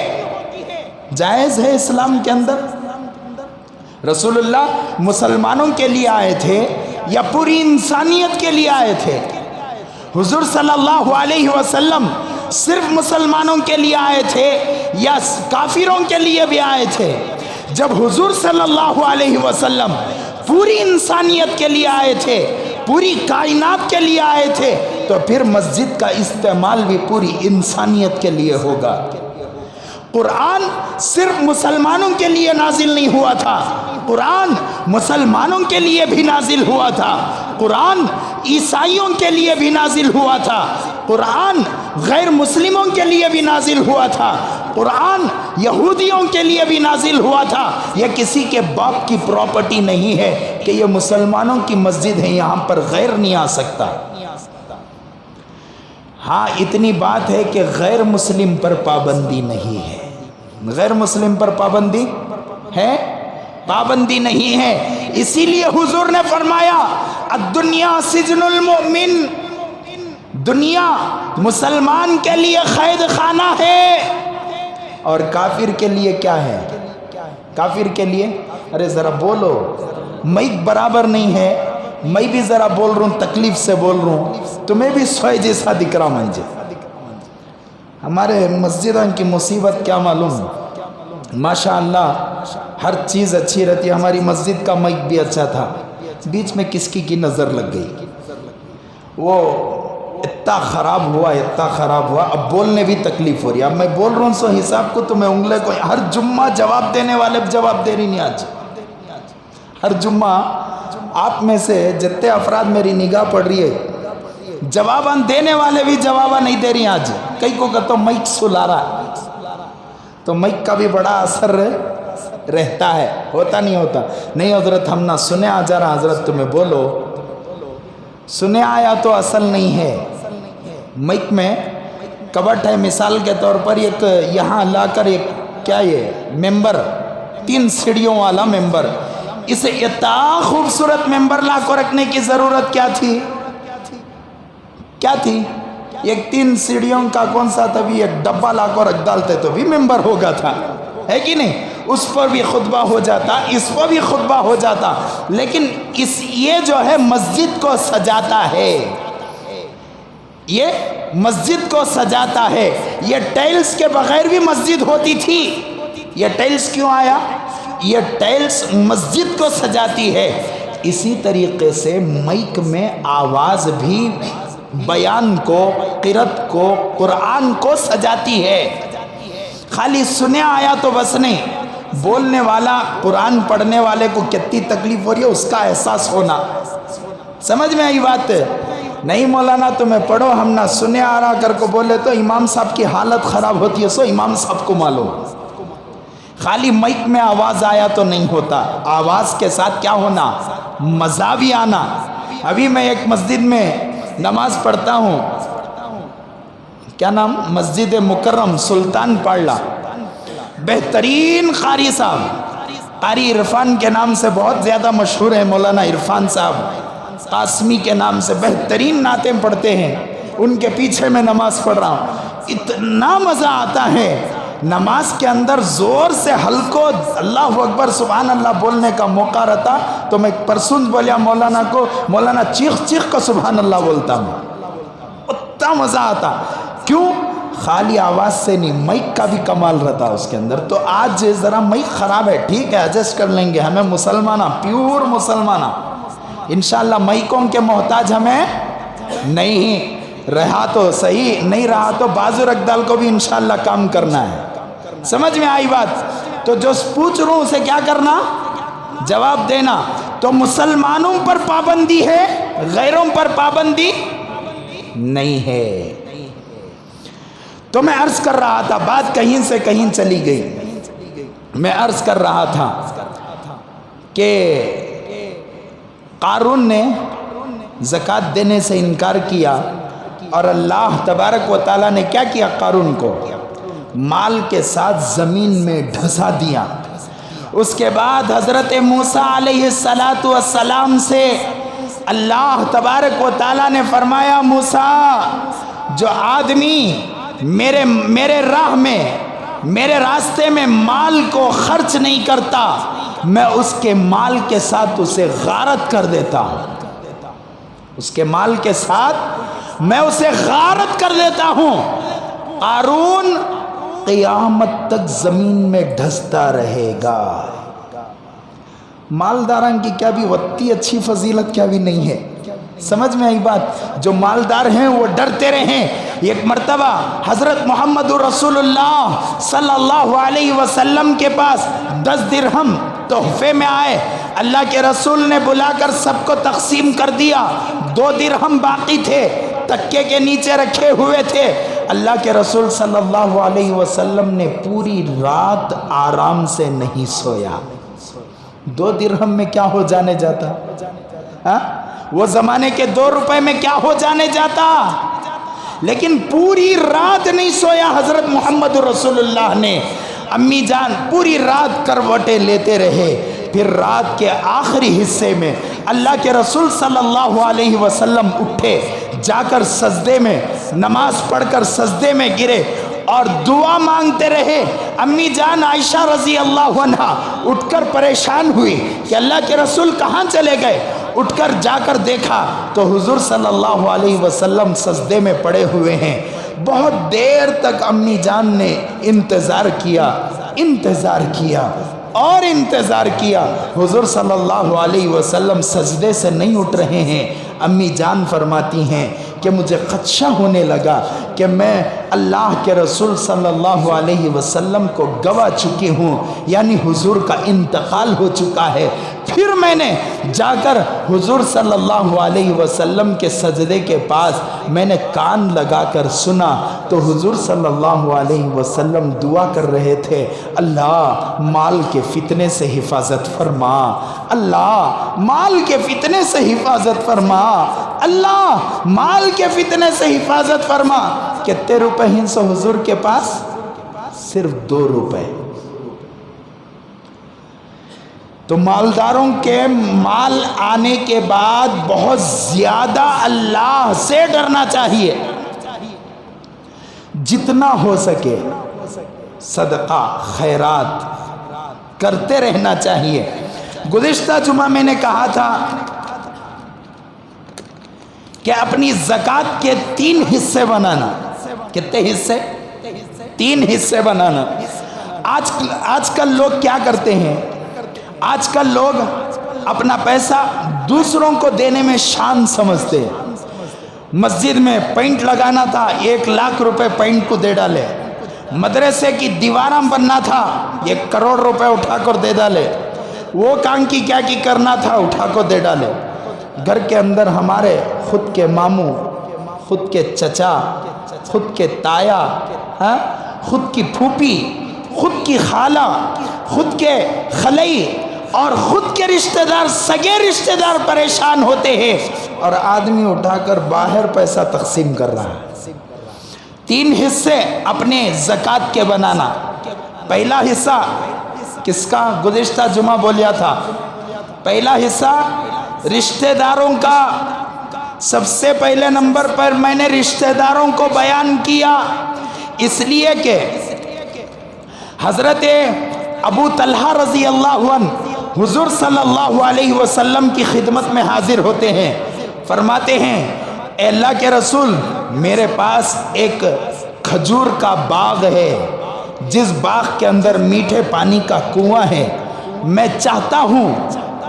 جائز ہے اسلام کے اندر؟ رسول اللہ مسلمانوں کے لیے آئے تھے یا پوری انسانیت کے لیے آئے تھے؟ حضور صلی اللہ علیہ وسلم صرف مسلمانوں کے لیے آئے تھے یا کافروں کے لیے بھی آئے تھے؟ جب حضور صلی اللہ علیہ وسلم پوری انسانیت کے لیے آئے تھے، پوری کائنات کے لیے آئے تھے، تو پھر مسجد کا استعمال بھی پوری انسانیت کے لیے ہوگا۔ قرآن صرف مسلمانوں کے لیے نازل نہیں ہوا تھا، قرآن مسلمانوں کے لیے بھی نازل ہوا تھا، قرآن عیسائیوں کے لیے بھی نازل ہوا تھا، قرآن غیر مسلموں کے لیے بھی نازل ہوا تھا، قرآن یہودیوں کے لیے بھی نازل ہوا تھا. یہ کسی کے باپ کی پراپرٹی نہیں ہے کہ یہ مسلمانوں کی مسجد ہے، یہاں پر غیر نہیں آ سکتا. ہاں اتنی بات ہے کہ غیر مسلم پر پابندی نہیں ہے. غیر مسلم پر پابندی ہے؟ پابندی نہیں ہے. اسی لیے حضور نے فرمایا الدنیا سجن المؤمن، دنیا مسلمان کے لیے قید خانہ ہے اور کافر کے لیے کیا ہے؟ کافر کے لیے ارے ذرا بولو، مائک برابر نہیں ہے، میں بھی ذرا بول رہا ہوں، تکلیف سے بول رہا ہوں، تمہیں بھی سوئے جیسا دکھ رہا مجھے. ہمارے مسجدوں کی مصیبت کیا معلوم، ماشاءاللہ ہر چیز اچھی رہتی ہے. ہماری مسجد کا مائک بھی اچھا تھا، بیچ میں کس کی نظر لگ گئی، وہ اتنا خراب ہوا، اب بولنے بھی تکلیف ہو رہی ہے. اب میں بول رہا ہوں سو حساب کو تو میں انگلے کو ہر جمعہ جواب دینے والے جواب دے رہی نہیں. آج ہر جمعہ آپ میں سے جتنے افراد میری نگاہ پڑ رہی ہے، جواباں دینے والے بھی جواباں نہیں دے رہی. آج کئی کو کہتا ہوں مائک سلا رہا ہے، تو مائک کا بھی بڑا اثر رہتا ہے. ہوتا نہیں ہوتا؟ نہیں حضرت ہم نہ سنے آ جا رہا. حضرت تمہیں بولو، سنے آیا تو اصل نہیں ہے. مائک میں کبٹ ہے، مثال کے طور پر ایک یہاں لا کر ایک کیا یہ ممبر 3 سیڑھیوں والا ممبر، اسے اتنا خوبصورت ممبر لا کر رکھنے کی ضرورت کیا تھی؟ کیا تھی؟ ایک 3 سیڑھیوں کا کون سا تھا، بھی ایک ڈبہ لا کر رکھ ڈالتے تو بھی ممبر ہوگا تھا، ہے کہ نہیں؟ اس پر بھی خطبہ ہو جاتا، اس پر بھی خطبہ ہو جاتا. لیکن یہ جو ہے مسجد کو سجاتا ہے، یہ مسجد کو سجاتا ہے. یہ ٹائلز کے بغیر بھی مسجد ہوتی تھی. یہ ٹائلز کیوں آیا؟ یہ ٹائلز مسجد کو سجاتی ہے. اسی طریقے سے مائک میں آواز بھی بیان کو، قرات کو، قرآن کو سجاتی ہے. خالی سنے آیا تو بس نہیں، بولنے والا، قرآن پڑھنے والے کو کتنی تکلیف ہو رہی ہے اس کا احساس ہونا. سمجھ میں آئی بات؟ نہیں مولانا تمہیں پڑھو، ہم نہ سنے آ رہا کر کو بولے تو امام صاحب کی حالت خراب ہوتی ہے، سو امام صاحب کو معلوم. خالی مائک میں آواز آیا تو نہیں ہوتا، آواز کے ساتھ کیا ہونا؟ مزہ بھی آنا. ابھی میں ایک مسجد میں نماز پڑھتا ہوں، کیا نام؟ مسجد مکرم سلطان پاڑلہ. بہترین قاری صاحب، قاری عرفان کے نام سے بہت زیادہ مشہور ہے، مولانا عرفان صاحب قاسمی کے نام سے بہترین نعتیں پڑھتے ہیں. ان کے پیچھے میں نماز پڑھ رہا ہوں، اتنا مزہ آتا ہے. نماز کے اندر زور سے ہلکو اللہ اکبر سبحان اللہ بولنے کا موقع رہتا تو میں پرسوں بولیا مولانا کو، مولانا چیخ چیخ کا سبحان اللہ بولتا ہوں، اتنا مزہ آتا. کیوں؟ خالی آواز سے نہیں، مائک کا بھی کمال رہتا اس کے اندر. تو آج ذرا مائک خراب ہے، ٹھیک ہے ایڈجسٹ کر لیں گے. ہمیں مسلمانہ، پیور مسلمانہ، انشاءاللہ مائکوں کے محتاج ہمیں نہیں. رہا تو صحیح، نہیں رہا تو بازو رکھدال کو بھی انشاءاللہ کام کرنا ہے. سمجھ میں آئی بات؟ تو جو پوچھ رہا ہوں اسے کیا کرنا؟ جواب دینا. تو مسلمانوں پر پابندی ہے، غیروں پر پابندی نہیں ہے. تو میں عرض کر رہا تھا، بات کہیں سے کہیں چلی گئی. میں عرض کر رہا تھا کہ قارون نے زکوٰۃ دینے سے انکار کیا اور اللہ تبارک و تعالیٰ نے کیا کیا؟ قارون کو مال کے ساتھ زمین میں ڈھسا دیا. اس کے بعد حضرت موسیٰ علیہ السلام سے اللہ تبارک و تعالیٰ نے فرمایا موسیٰ، جو آدمی میرے راہ میں، میرے راستے میں مال کو خرچ نہیں کرتا، میں اس کے مال کے ساتھ اسے غارت کر دیتا ہوں. اس کے مال کے ساتھ میں اسے غارت کر دیتا ہوں. قارون قیامت تک زمین میں ڈھستا رہے گا. مالداران کی کیا بھی وتی اچھی فضیلت کیا بھی نہیں ہے. سمجھ میں آئی بات؟ جو مالدار ہیں وہ ڈرتے رہیں. ایک مرتبہ حضرت محمد رسول اللہ صلی اللہ علیہ وسلم کے پاس 10 درہم تحفے میں آئے. اللہ کے رسول نے بلا کر سب کو تقسیم کر دیا. 2 درہم باقی تھے، تکے کے نیچے رکھے ہوئے تھے. اللہ کے رسول صلی اللہ علیہ وسلم نے پوری رات آرام سے نہیں سویا۔ 2 درہم میں کیا ہو جانے جاتا؟ وہ زمانے کے 2 روپے میں کیا ہو جانے جاتا؟ لیکن پوری رات نہیں سویا حضرت محمد رسول اللہ نے۔ امی جان پوری رات کروٹیں لیتے رہے، پھر رات کے آخری حصے میں اللہ کے رسول صلی اللہ علیہ وسلم اٹھے، جا کر سجدے میں نماز پڑھ کر سجدے میں گرے اور دعا مانگتے رہے۔ امی جان عائشہ رضی اللہ عنہا اٹھ کر پریشان ہوئی کہ اللہ کے رسول کہاں چلے گئے؟ اٹھ کر جا کر دیکھا تو حضور صلی اللہ علیہ وسلم سجدے میں پڑے ہوئے ہیں۔ بہت دیر تک امی جان نے انتظار کیا اور انتظار کیا، حضور صلی اللہ علیہ وسلم سجدے سے نہیں اٹھ رہے ہیں۔ امی جان فرماتی ہیں کہ مجھے خدشہ ہونے لگا کہ میں اللہ کے رسول صلی اللہ علیہ وسلم کو گوا چکی ہوں، یعنی حضور کا انتقال ہو چکا ہے۔ پھر میں نے جا کر حضور صلی اللہ علیہ وسلم کے سجدے کے پاس میں نے کان لگا کر سنا تو حضور صلی اللہ علیہ وسلم دعا کر رہے تھے، اللہ مال کے فتنے سے حفاظت فرما، اللہ مال کے فتنے سے حفاظت فرما، اللہ مال کے فتنے سے حفاظت فرما۔ کتنے روپے ہیں سو حضور کے پاس؟ صرف 2 روپے۔ تو مالداروں کے مال آنے کے بعد بہت زیادہ اللہ سے ڈرنا چاہیے، جتنا ہو سکے صدقہ خیرات کرتے رہنا چاہیے۔ گزشتہ جمعہ میں نے کہا تھا کہ اپنی زکوٰۃ کے 3 حصے بنانا۔ کتنے حصے؟ 3 حصے بنانا۔ آج کل لوگ کیا کرتے ہیں؟ آج کل لوگ اپنا پیسہ دوسروں کو دینے میں شان سمجھتے ہیں۔ مسجد میں پینٹ لگانا تھا، 1 لاکھ روپے پینٹ کو دے ڈالے۔ مدرسے کی دیواریں بننا تھا، 1 کروڑ روپے اٹھا کر دے ڈالے۔ وہ کام کی کیا کی کرنا تھا، اٹھا کر دے ڈالے۔ گھر کے اندر ہمارے خود کے ماموں، خود کے چچا، خود کے تایا، خود کی پھوپھی، خود کی خالہ، خود کے خلئی اور خود کے رشتہ دار، سگے رشتہ دار پریشان ہوتے ہیں اور آدمی اٹھا کر باہر پیسہ تقسیم کر رہا ہے۔ 3 حصے اپنے زکوٰۃ کے بنانا۔ پہلا حصہ کس کا؟ گزشتہ جمعہ بولیا تھا، پہلا حصہ رشتہ داروں کا۔ سب سے پہلے نمبر پر میں نے رشتہ داروں کو بیان کیا، اس لیے کہ حضرت ابو طلحہ رضی اللہ عنہ حضور صلی اللہ علیہ وسلم کی خدمت میں حاضر ہوتے ہیں، فرماتے ہیں اے اللہ کے رسول، میرے پاس ایک کھجور کا باغ ہے، جس باغ کے اندر میٹھے پانی کا کنواں ہے، میں چاہتا ہوں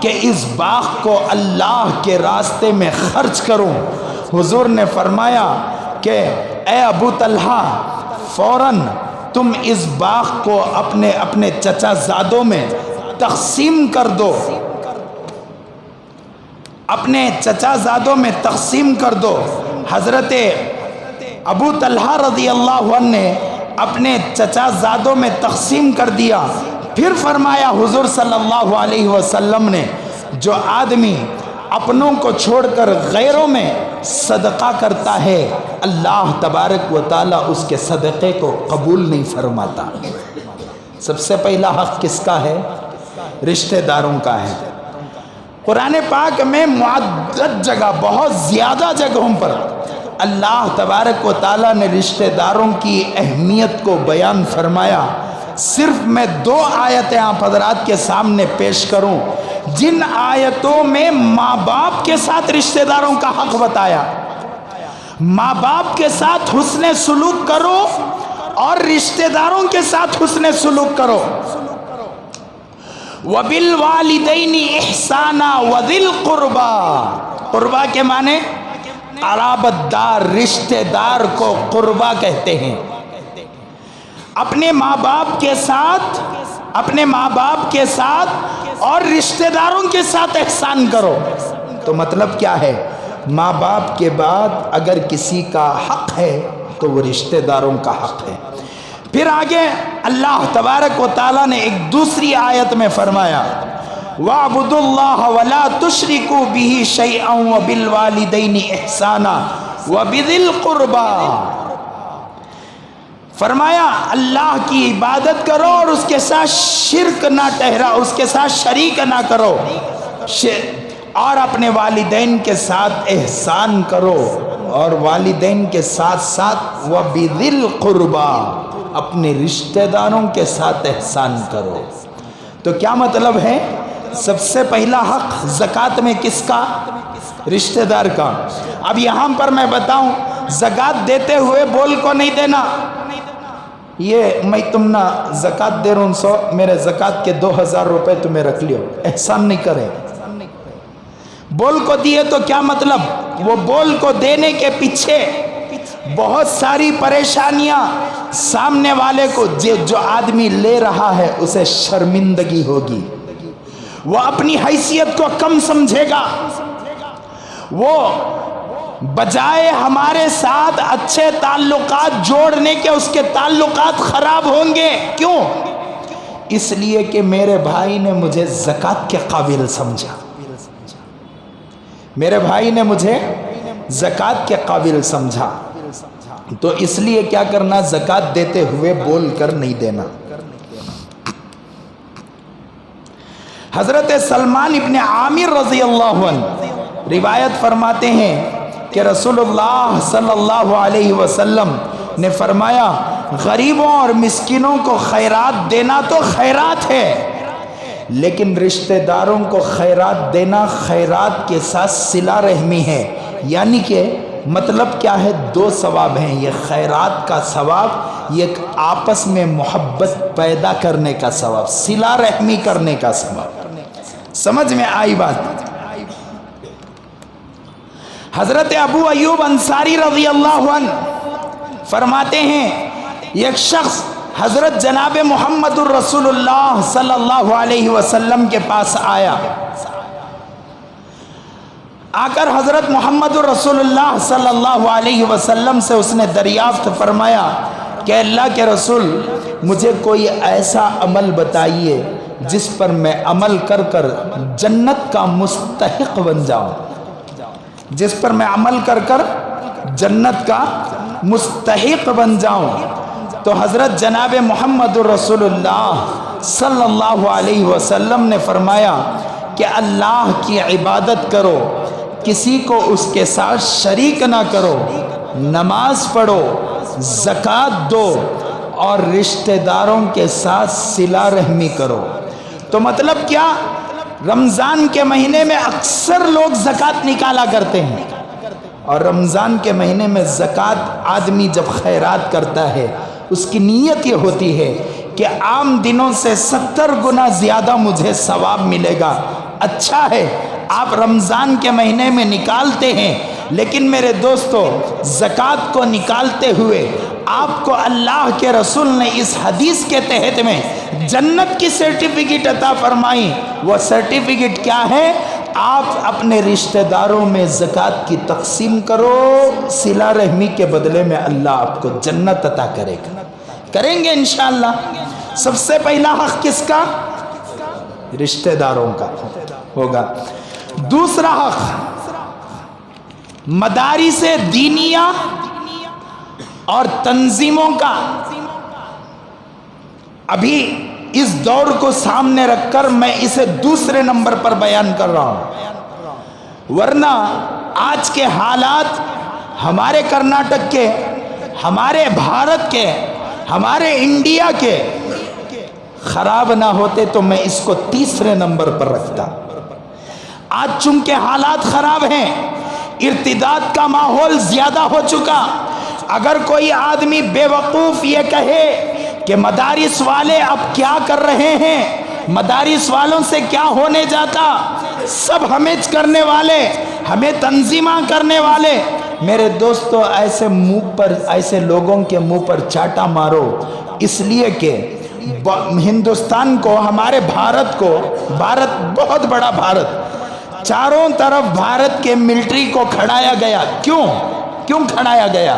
کہ اس باغ کو اللہ کے راستے میں خرچ کروں۔ حضور نے فرمایا کہ اے ابو طلحہ، فوراً تم اس باغ کو اپنے چچا زادوں میں تقسیم کر دو، اپنے چچا زادوں میں تقسیم کر دو۔ حضرت ابو طلحہ رضی اللہ عنہ نے اپنے چچا زادوں میں تقسیم کر دیا۔ پھر فرمایا حضور صلی اللہ علیہ وسلم نے، جو آدمی اپنوں کو چھوڑ کر غیروں میں صدقہ کرتا ہے، اللہ تبارک و تعالیٰ اس کے صدقے کو قبول نہیں فرماتا۔ سب سے پہلا حق کس کا ہے؟ رشتہ داروں کا ہے۔ قرآن پاک میں معدد جگہ، بہت زیادہ جگہوں پر اللہ تبارک و تعالیٰ نے رشتہ داروں کی اہمیت کو بیان فرمایا۔ صرف میں 2 آیتیں آپ حضرات کے سامنے پیش کروں، جن آیتوں میں ماں باپ کے ساتھ رشتہ داروں کا حق بتایا۔ ماں باپ کے ساتھ حسن سلوک کرو اور رشتہ داروں کے ساتھ حسن سلوک کرو۔ وَبِالْوَالِدَيْنِ إِحْسَانًا وَذِي الْقُرْبَى، قربا کے معنی قرابت دار، رشتہ دار کو قربا کہتے ہیں۔ اپنے ماں باپ کے ساتھ اور رشتہ داروں کے ساتھ احسان کرو۔ تو مطلب کیا ہے؟ ماں باپ کے بعد اگر کسی کا حق ہے تو وہ رشتہ داروں کا حق ہے۔ پھر آگے اللہ تبارک و تعالیٰ نے ایک دوسری آیت میں فرمایا وَاعْبُدُوا اللَّهَ وَلَا تُشْرِكُوا بِهِ شَيْئًا وَبِالْوَالِدَيْنِ إِحْسَانًا وَبِذِي الْقُرْبَى، فرمایا اللہ کی عبادت کرو اور اس کے ساتھ شرک نہ ٹھہراؤ، اس کے ساتھ شریک نہ کرو، اور اپنے والدین کے ساتھ احسان کرو، اور والدین کے ساتھ ساتھ وَبِذِي الْقُرْبَى، اپنے رشتہ داروں کے ساتھ احسان کرو۔ تو کیا مطلب ہے؟ سب سے پہلا حق زکوٰۃ میں کس کا؟ رشتہ دار کا۔ اب یہاں پر میں بتاؤں، زکوٰۃ دیتے ہوئے بول کو نہیں دینا، یہ میں تم نہ زکوٰۃ دے رہا ہوں 100، میرے زکوٰۃ کے 2000 روپے تمہیں رکھ لیو، احسان نہیں کرے۔ بول کو دیے تو کیا مطلب؟ وہ بول کو دینے کے پیچھے بہت ساری پریشانیاں سامنے والے کو، جو آدمی لے رہا ہے اسے شرمندگی ہوگی، وہ اپنی حیثیت کو کم سمجھے گا، وہ بجائے ہمارے ساتھ اچھے تعلقات جوڑنے کے اس کے تعلقات خراب ہوں گے۔ کیوں؟ اس لیے کہ میرے بھائی نے مجھے زکوٰۃ کے قابل سمجھا، میرے بھائی نے مجھے زکوٰۃ کے قابل سمجھا، تو اس لیے کیا کرنا؟ زکوٰۃ دیتے ہوئے بول کر نہیں دینا۔ حضرت سلمان ابن عامر رضی اللہ عنہ روایت فرماتے ہیں کہ رسول اللہ صلی اللہ علیہ وسلم نے فرمایا غریبوں اور مسکینوں کو خیرات دینا تو خیرات ہے، لیکن رشتہ داروں کو خیرات دینا خیرات کے ساتھ صلہ رحمی ہے۔ یعنی کہ مطلب کیا ہے؟ 2 ثواب ہیں، یہ خیرات کا ثواب، یہ ایک آپس میں محبت پیدا کرنے کا ثواب، صلہ رحمی کرنے کا ثواب۔ سمجھ میں آئی بات؟ حضرت ابو ایوب انصاری رضی اللہ عنہ فرماتے ہیں ایک شخص حضرت جناب محمد الرسول اللہ صلی اللہ علیہ وسلم کے پاس آیا، آ کر حضرت محمد الرسول اللہ صلی اللہ علیہ وسلم سے اس نے دریافت فرمایا کہ اللہ کے رسول، مجھے کوئی ایسا عمل بتائیے جس پر میں عمل کر کر جنت کا مستحق بن جاؤں، جس پر میں عمل کر کر جنت کا مستحق بن جاؤں۔ تو حضرت جناب محمد الرسول اللہ صلی اللہ علیہ وسلم نے فرمایا کہ اللہ کی عبادت کرو، کسی کو اس کے ساتھ شریک نہ کرو، نماز پڑھو، زکوٰۃ دو، اور رشتہ داروں کے ساتھ صلہ رحمی کرو۔ تو مطلب کیا؟ رمضان کے مہینے میں اکثر لوگ زکوٰۃ نکالا کرتے ہیں، اور رمضان کے مہینے میں زکوٰۃ آدمی جب خیرات کرتا ہے اس کی نیت یہ ہوتی ہے کہ عام دنوں سے 70 گنا زیادہ مجھے ثواب ملے گا۔ اچھا ہے آپ رمضان کے مہینے میں نکالتے ہیں، لیکن میرے دوستو زکوٰۃ کو نکالتے ہوئے آپ کو اللہ کے رسول نے اس حدیث کے تحت میں جنت کی سرٹیفکیٹ عطا فرمائی۔ وہ سرٹیفکیٹ کیا ہے؟ آپ اپنے رشتہ داروں میں زکوٰۃ کی تقسیم کرو، صلہ رحمی کے بدلے میں اللہ آپ کو جنت عطا کرے گا، کریں گے انشاءاللہ۔ سب سے پہلا حق کس کا؟ رشتہ داروں کا ہوگا۔ دوسرا حق مدارس دینیہ اور تنظیموں کا۔ ابھی اس دور کو سامنے رکھ کر میں اسے دوسرے نمبر پر بیان کر رہا ہوں، ورنہ آج کے حالات ہمارے کرناٹک کے، ہمارے بھارت کے، ہمارے انڈیا کے خراب نہ ہوتے تو میں اس کو تیسرے نمبر پر رکھتا۔ آج چونکہ حالات خراب ہیں، ارتداد کا ماحول زیادہ ہو چکا، اگر کوئی آدمی بے وقوف یہ کہے کہ مدارس والے اب کیا کر رہے ہیں، مدارس والوں سے کیا ہونے جاتا، سب ہمیں کرنے والے، ہمیں تنظیمہ کرنے والے، میرے دوستو ایسے منہ پر، ایسے لوگوں کے منہ پر چاٹا مارو، اس لیے کہ ہندوستان کو، ہمارے بھارت کو، بھارت بہت بڑا بھارت، چاروں طرف بھارت کے ملٹری کو کھڑایا گیا۔ کیوں کھڑایا گیا؟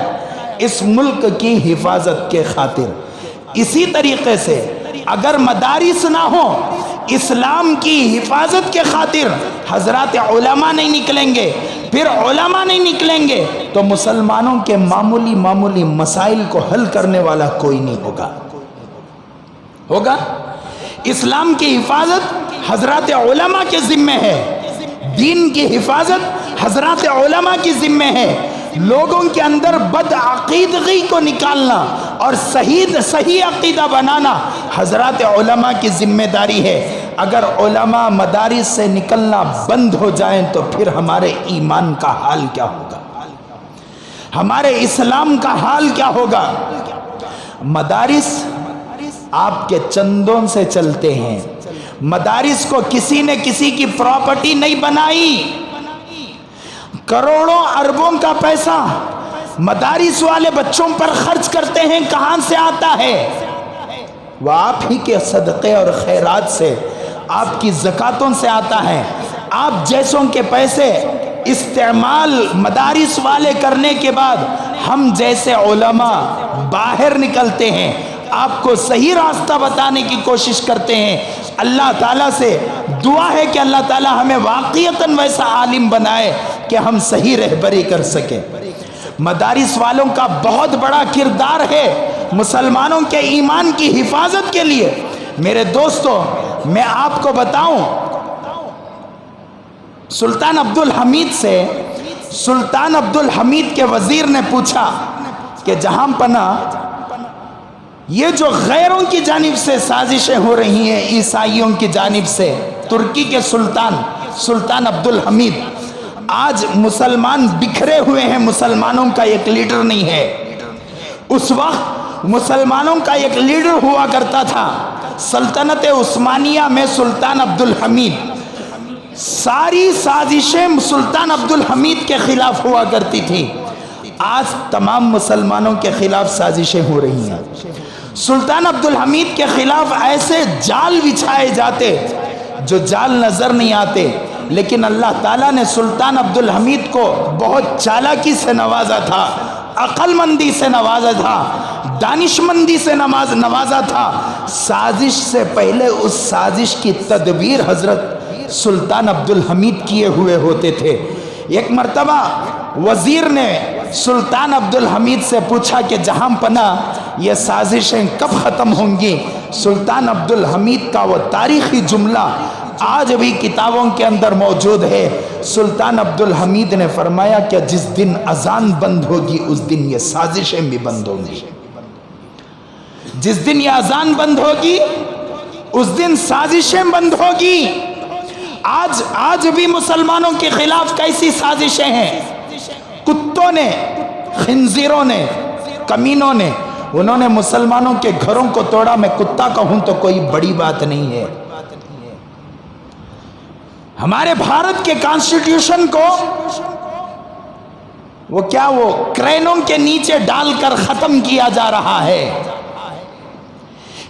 اس ملک کی حفاظت کے خاطر۔ اسی طریقے سے اگر مدارس نہ ہو اسلام کی حفاظت کے خاطر، حضرات علماء نہیں نکلیں گے، پھر علماء نہیں نکلیں گے تو مسلمانوں کے معمولی مسائل کو حل کرنے والا کوئی نہیں ہوگا۔ اسلام کی حفاظت حضرات علماء کے ذمہ ہے، دین کی حفاظت حضرات علماء کی ذمہ ہے۔ لوگوں کے اندر بد عقیدگی کو نکالنا اور صحیح عقیدہ بنانا حضرات علماء کی ذمہ داری ہے۔ اگر علماء مدارس سے نکلنا بند ہو جائیں تو پھر ہمارے ایمان کا حال کیا ہوگا، ہمارے اسلام کا حال کیا ہوگا؟ مدارس آپ کے چندوں سے چلتے ہیں، مدارس کو کسی نے کسی کی پراپرٹی نہیں بنائی۔ کروڑوں اربوں کا پیسہ مدارس والے بچوں پر خرچ کرتے ہیں، کہاں سے آتا ہے؟ وہ آپ ہی کے صدقے اور خیرات سے، آپ کی زکاتوں سے آتا ہے۔ آپ جیسوں کے پیسے استعمال مدارس والے کرنے کے بعد ہم جیسے علماء باہر نکلتے ہیں، آپ کو صحیح راستہ بتانے کی کوشش کرتے ہیں۔ اللہ تعالیٰ سے دعا ہے کہ اللہ تعالیٰ ہمیں واقعتاً ویسا عالم بنائے کہ ہم صحیح رہبری کر سکیں۔ مدارس والوں کا بہت بڑا کردار ہے مسلمانوں کے ایمان کی حفاظت کے لیے۔ میرے دوستو، میں آپ کو بتاؤں، سلطان عبدالحمید سے سلطان عبدالحمید کے وزیر نے پوچھا کہ جہاں پناہ یہ جو غیروں کی جانب سے سازشیں ہو رہی ہیں، عیسائیوں کی جانب سے، ترکی کے سلطان عبدالحمید، آج مسلمان بکھرے ہوئے ہیں، مسلمانوں کا ایک لیڈر نہیں ہے۔ اس وقت مسلمانوں کا ایک لیڈر ہوا کرتا تھا، سلطنت عثمانیہ میں سلطان عبدالحمید۔ ساری سازشیں سلطان عبدالحمید کے خلاف ہوا کرتی تھی، آج تمام مسلمانوں کے خلاف سازشیں ہو رہی ہیں۔ سلطان عبدالحمید کے خلاف ایسے جال بچھائے جاتے جو جال نظر نہیں آتے، لیکن اللہ تعالیٰ نے سلطان عبدالحمید کو بہت چالاکی سے نوازا تھا، عقل مندی سے نوازا تھا، دانش مندی سے نوازا تھا۔ سازش سے پہلے اس سازش کی تدبیر حضرت سلطان عبدالحمید کیے ہوئے ہوتے تھے۔ ایک مرتبہ وزیر نے سلطان عبدالحمید سے پوچھا کہ جہاں پناہ یہ سازشیں کب ختم ہوں گی؟ سلطان عبدالحمید کا وہ تاریخی جملہ آج بھی کتابوں کے اندر موجود ہے۔ سلطان عبدالحمید نے فرمایا کہ جس دن اذان بند ہوگی اس دن یہ سازشیں بھی بند ہوں گی۔ جس دن یہ اذان بند ہوگی اس دن سازشیں بند ہوگی۔ آج بھی مسلمانوں کے خلاف کیسی سازشیں ہیں؟ کتوں نے، خنزیروں نے، کمینوں نے، انہوں نے مسلمانوں کے گھروں کو توڑا۔ میں کتا کہوں تو کوئی بڑی بات نہیں ہے۔ ہمارے بھارت کے کانسٹیٹیوشن کو وہ کرینوں کے نیچے ڈال کر ختم کیا جا رہا ہے۔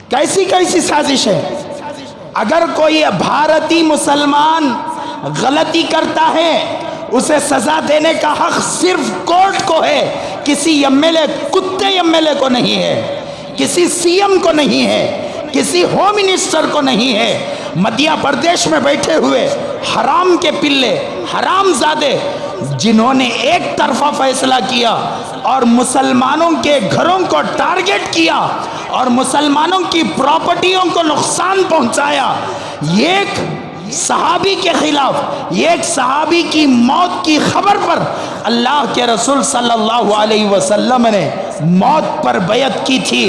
کیسی سازش ہے؟ اگر کوئی بھارتی مسلمان غلطی کرتا ہے اسے سزا دینے کا حق صرف کورٹ کو ہے، کسی ایم ایل اے، کتے ایم ایل اے کو نہیں ہے، کسی سی ایم کو نہیں ہے، کسی ہوم منسٹر کو نہیں ہے۔ مدھیہ پردیش میں بیٹھے ہوئے حرام کے پلے، حرام زادے، جنہوں نے ایک طرفہ فیصلہ کیا اور مسلمانوں کے گھروں کو ٹارگٹ کیا اور مسلمانوں کی پراپرٹیوں کو نقصان پہنچایا، ایک صحابی کے خلاف، ایک صحابی کی موت کی خبر پر اللہ کے رسول صلی اللہ علیہ وسلم نے موت پر بیعت کی تھی۔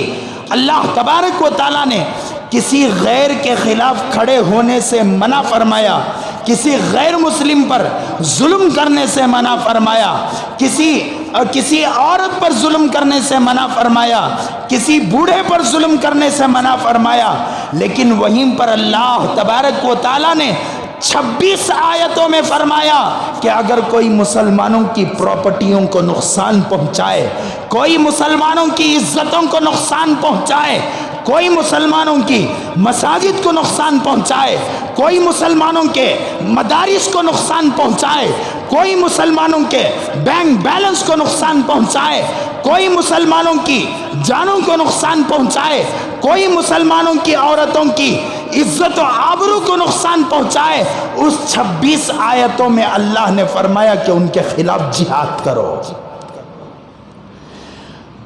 اللہ تبارک و تعالیٰ نے کسی غیر کے خلاف کھڑے ہونے سے منع فرمایا، کسی غیر مسلم پر ظلم کرنے سے منع فرمایا، کسی عورت پر ظلم کرنے سے منع فرمایا، کسی بوڑھے پر ظلم کرنے سے منع فرمایا۔ لیکن وہیں پر اللہ تبارک و تعالیٰ نے 26 آیتوں میں فرمایا کہ اگر کوئی مسلمانوں کی پراپرٹیوں کو نقصان پہنچائے، کوئی مسلمانوں کی عزتوں کو نقصان پہنچائے، کوئی مسلمانوں کی مساجد کو نقصان پہنچائے، کوئی مسلمانوں کے مدارس کو نقصان پہنچائے، کوئی مسلمانوں کے بینک بیلنس کو نقصان پہنچائے، کوئی مسلمانوں کی جانوں کو نقصان پہنچائے، کوئی مسلمانوں کی عورتوں کی عزت و آبرو کو نقصان پہنچائے، اس 26 آیتوں میں اللہ نے فرمایا کہ ان کے خلاف جہاد کرو۔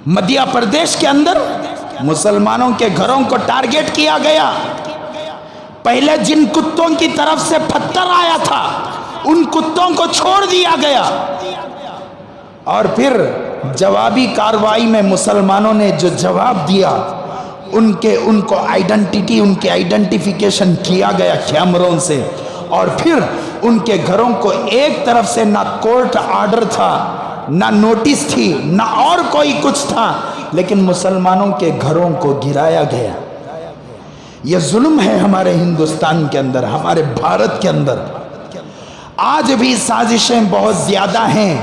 مدھیہ پردیش کے اندر مسلمانوں کے گھروں کو ٹارگٹ کیا گیا۔ پہلے جن کتوں کی طرف سے پتھر آیا تھا ان کتوں کو چھوڑ دیا گیا، اور پھر جوابی کارروائی میں مسلمانوں نے جو جواب دیا ان کو آئیڈنٹی، ان کے آئیڈنٹیفیکیشن کیا گیا کیمروں سے، اور پھر ان کے گھروں کو ایک طرف سے نہ کورٹ آرڈر تھا، نہ نوٹس تھی، نہ اور کوئی کچھ تھا، لیکن مسلمانوں کے گھروں کو گرایا گیا۔ یہ ظلم ہے ہمارے ہندوستان کے اندر، ہمارے بھارت کے اندر۔ آج بھی سازشیں بہت زیادہ ہیں۔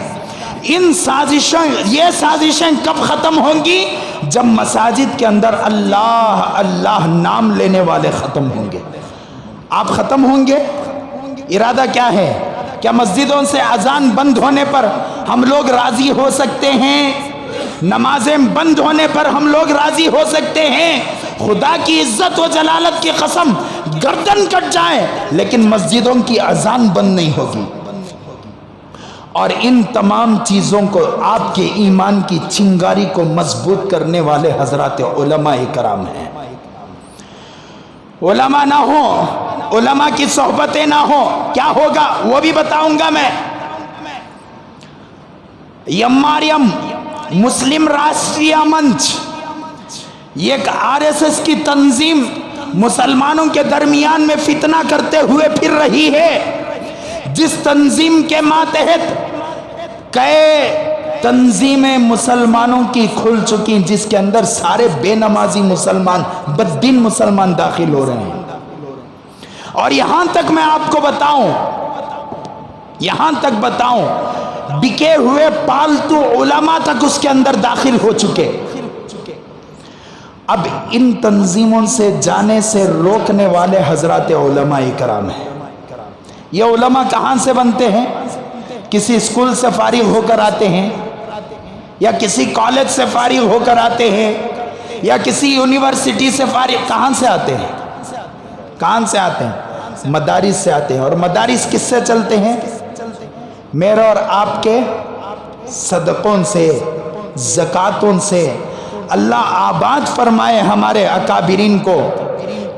یہ سازشیں کب ختم ہوں گی؟ جب مساجد کے اندر اللہ اللہ نام لینے والے ختم ہوں گے۔ آپ ختم ہوں گے؟ ارادہ کیا ہے؟ کیا مسجدوں سے اذان بند ہونے پر ہم لوگ راضی ہو سکتے ہیں؟ نمازیں بند ہونے پر ہم لوگ راضی ہو سکتے ہیں؟ خدا کی عزت و جلالت کی قسم، گردن کٹ جائے لیکن مسجدوں کی اذان بند نہیں ہوگی۔ اور ان تمام چیزوں کو، آپ کے ایمان کی چنگاری کو مضبوط کرنے والے حضرات علماء کرام ہیں۔ علماء نہ ہو، علماء کی صحبتیں نہ ہو، کیا ہوگا وہ بھی بتاؤں گا میں۔ یماریم مسلم راشٹریہ منچ، یہ ایک RSS کی تنظیم مسلمانوں کے درمیان میں فتنہ کرتے ہوئے پھر رہی ہے، جس تنظیم کے ماتحت کئی تنظیمیں مسلمانوں کی کھل چکی، جس کے اندر سارے بے نمازی مسلمان، بددین مسلمان داخل ہو رہے ہیں۔ اور یہاں تک میں آپ کو بتاؤں بکے ہوئے پالتو علماء تک اس کے اندر داخل ہو چکے۔ اب ان تنظیموں سے جانے سے روکنے والے حضرات علماء کرام ہیں۔ یہ علماء کہاں سے بنتے ہیں؟ کسی اسکول سے فارغ ہو کر آتے ہیں، یا کسی کالج سے فارغ ہو کر آتے ہیں، یا کسی یونیورسٹی سے فارغ۔ کہاں سے آتے ہیں؟ مدارس سے آتے ہیں۔ اور مدارس کس سے چلتے ہیں؟ میرے اور آپ کے صدقوں سے، زکاتوں سے۔ اللہ آباد فرمائے ہمارے اکابرین کو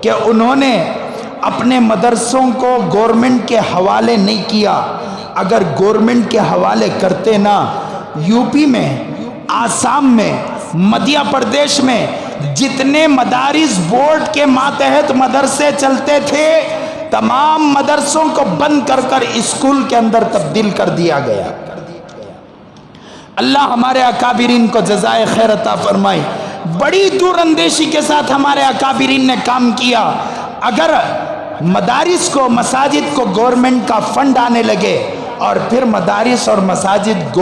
کہ انہوں نے اپنے مدرسوں کو گورنمنٹ کے حوالے نہیں کیا۔ اگر گورنمنٹ کے حوالے کرتے نا، یوپی میں، آسام میں، مدھیہ پردیش میں جتنے مدارس بورڈ کے ماتحت مدرسے چلتے تھے، تمام مدرسوں کو بند کر کر اسکول کے اندر تبدیل کر دیا گیا۔ اللہ ہمارے اکابرین کو جزائے خیر عطا فرمائے۔ بڑی دور اندیشی کے ساتھ ہمارے اکابرین نے کام کیا۔ اگر مدارس کو، مساجد کو گورنمنٹ کا فنڈ آنے لگے، اور پھر مدارس اور مساجد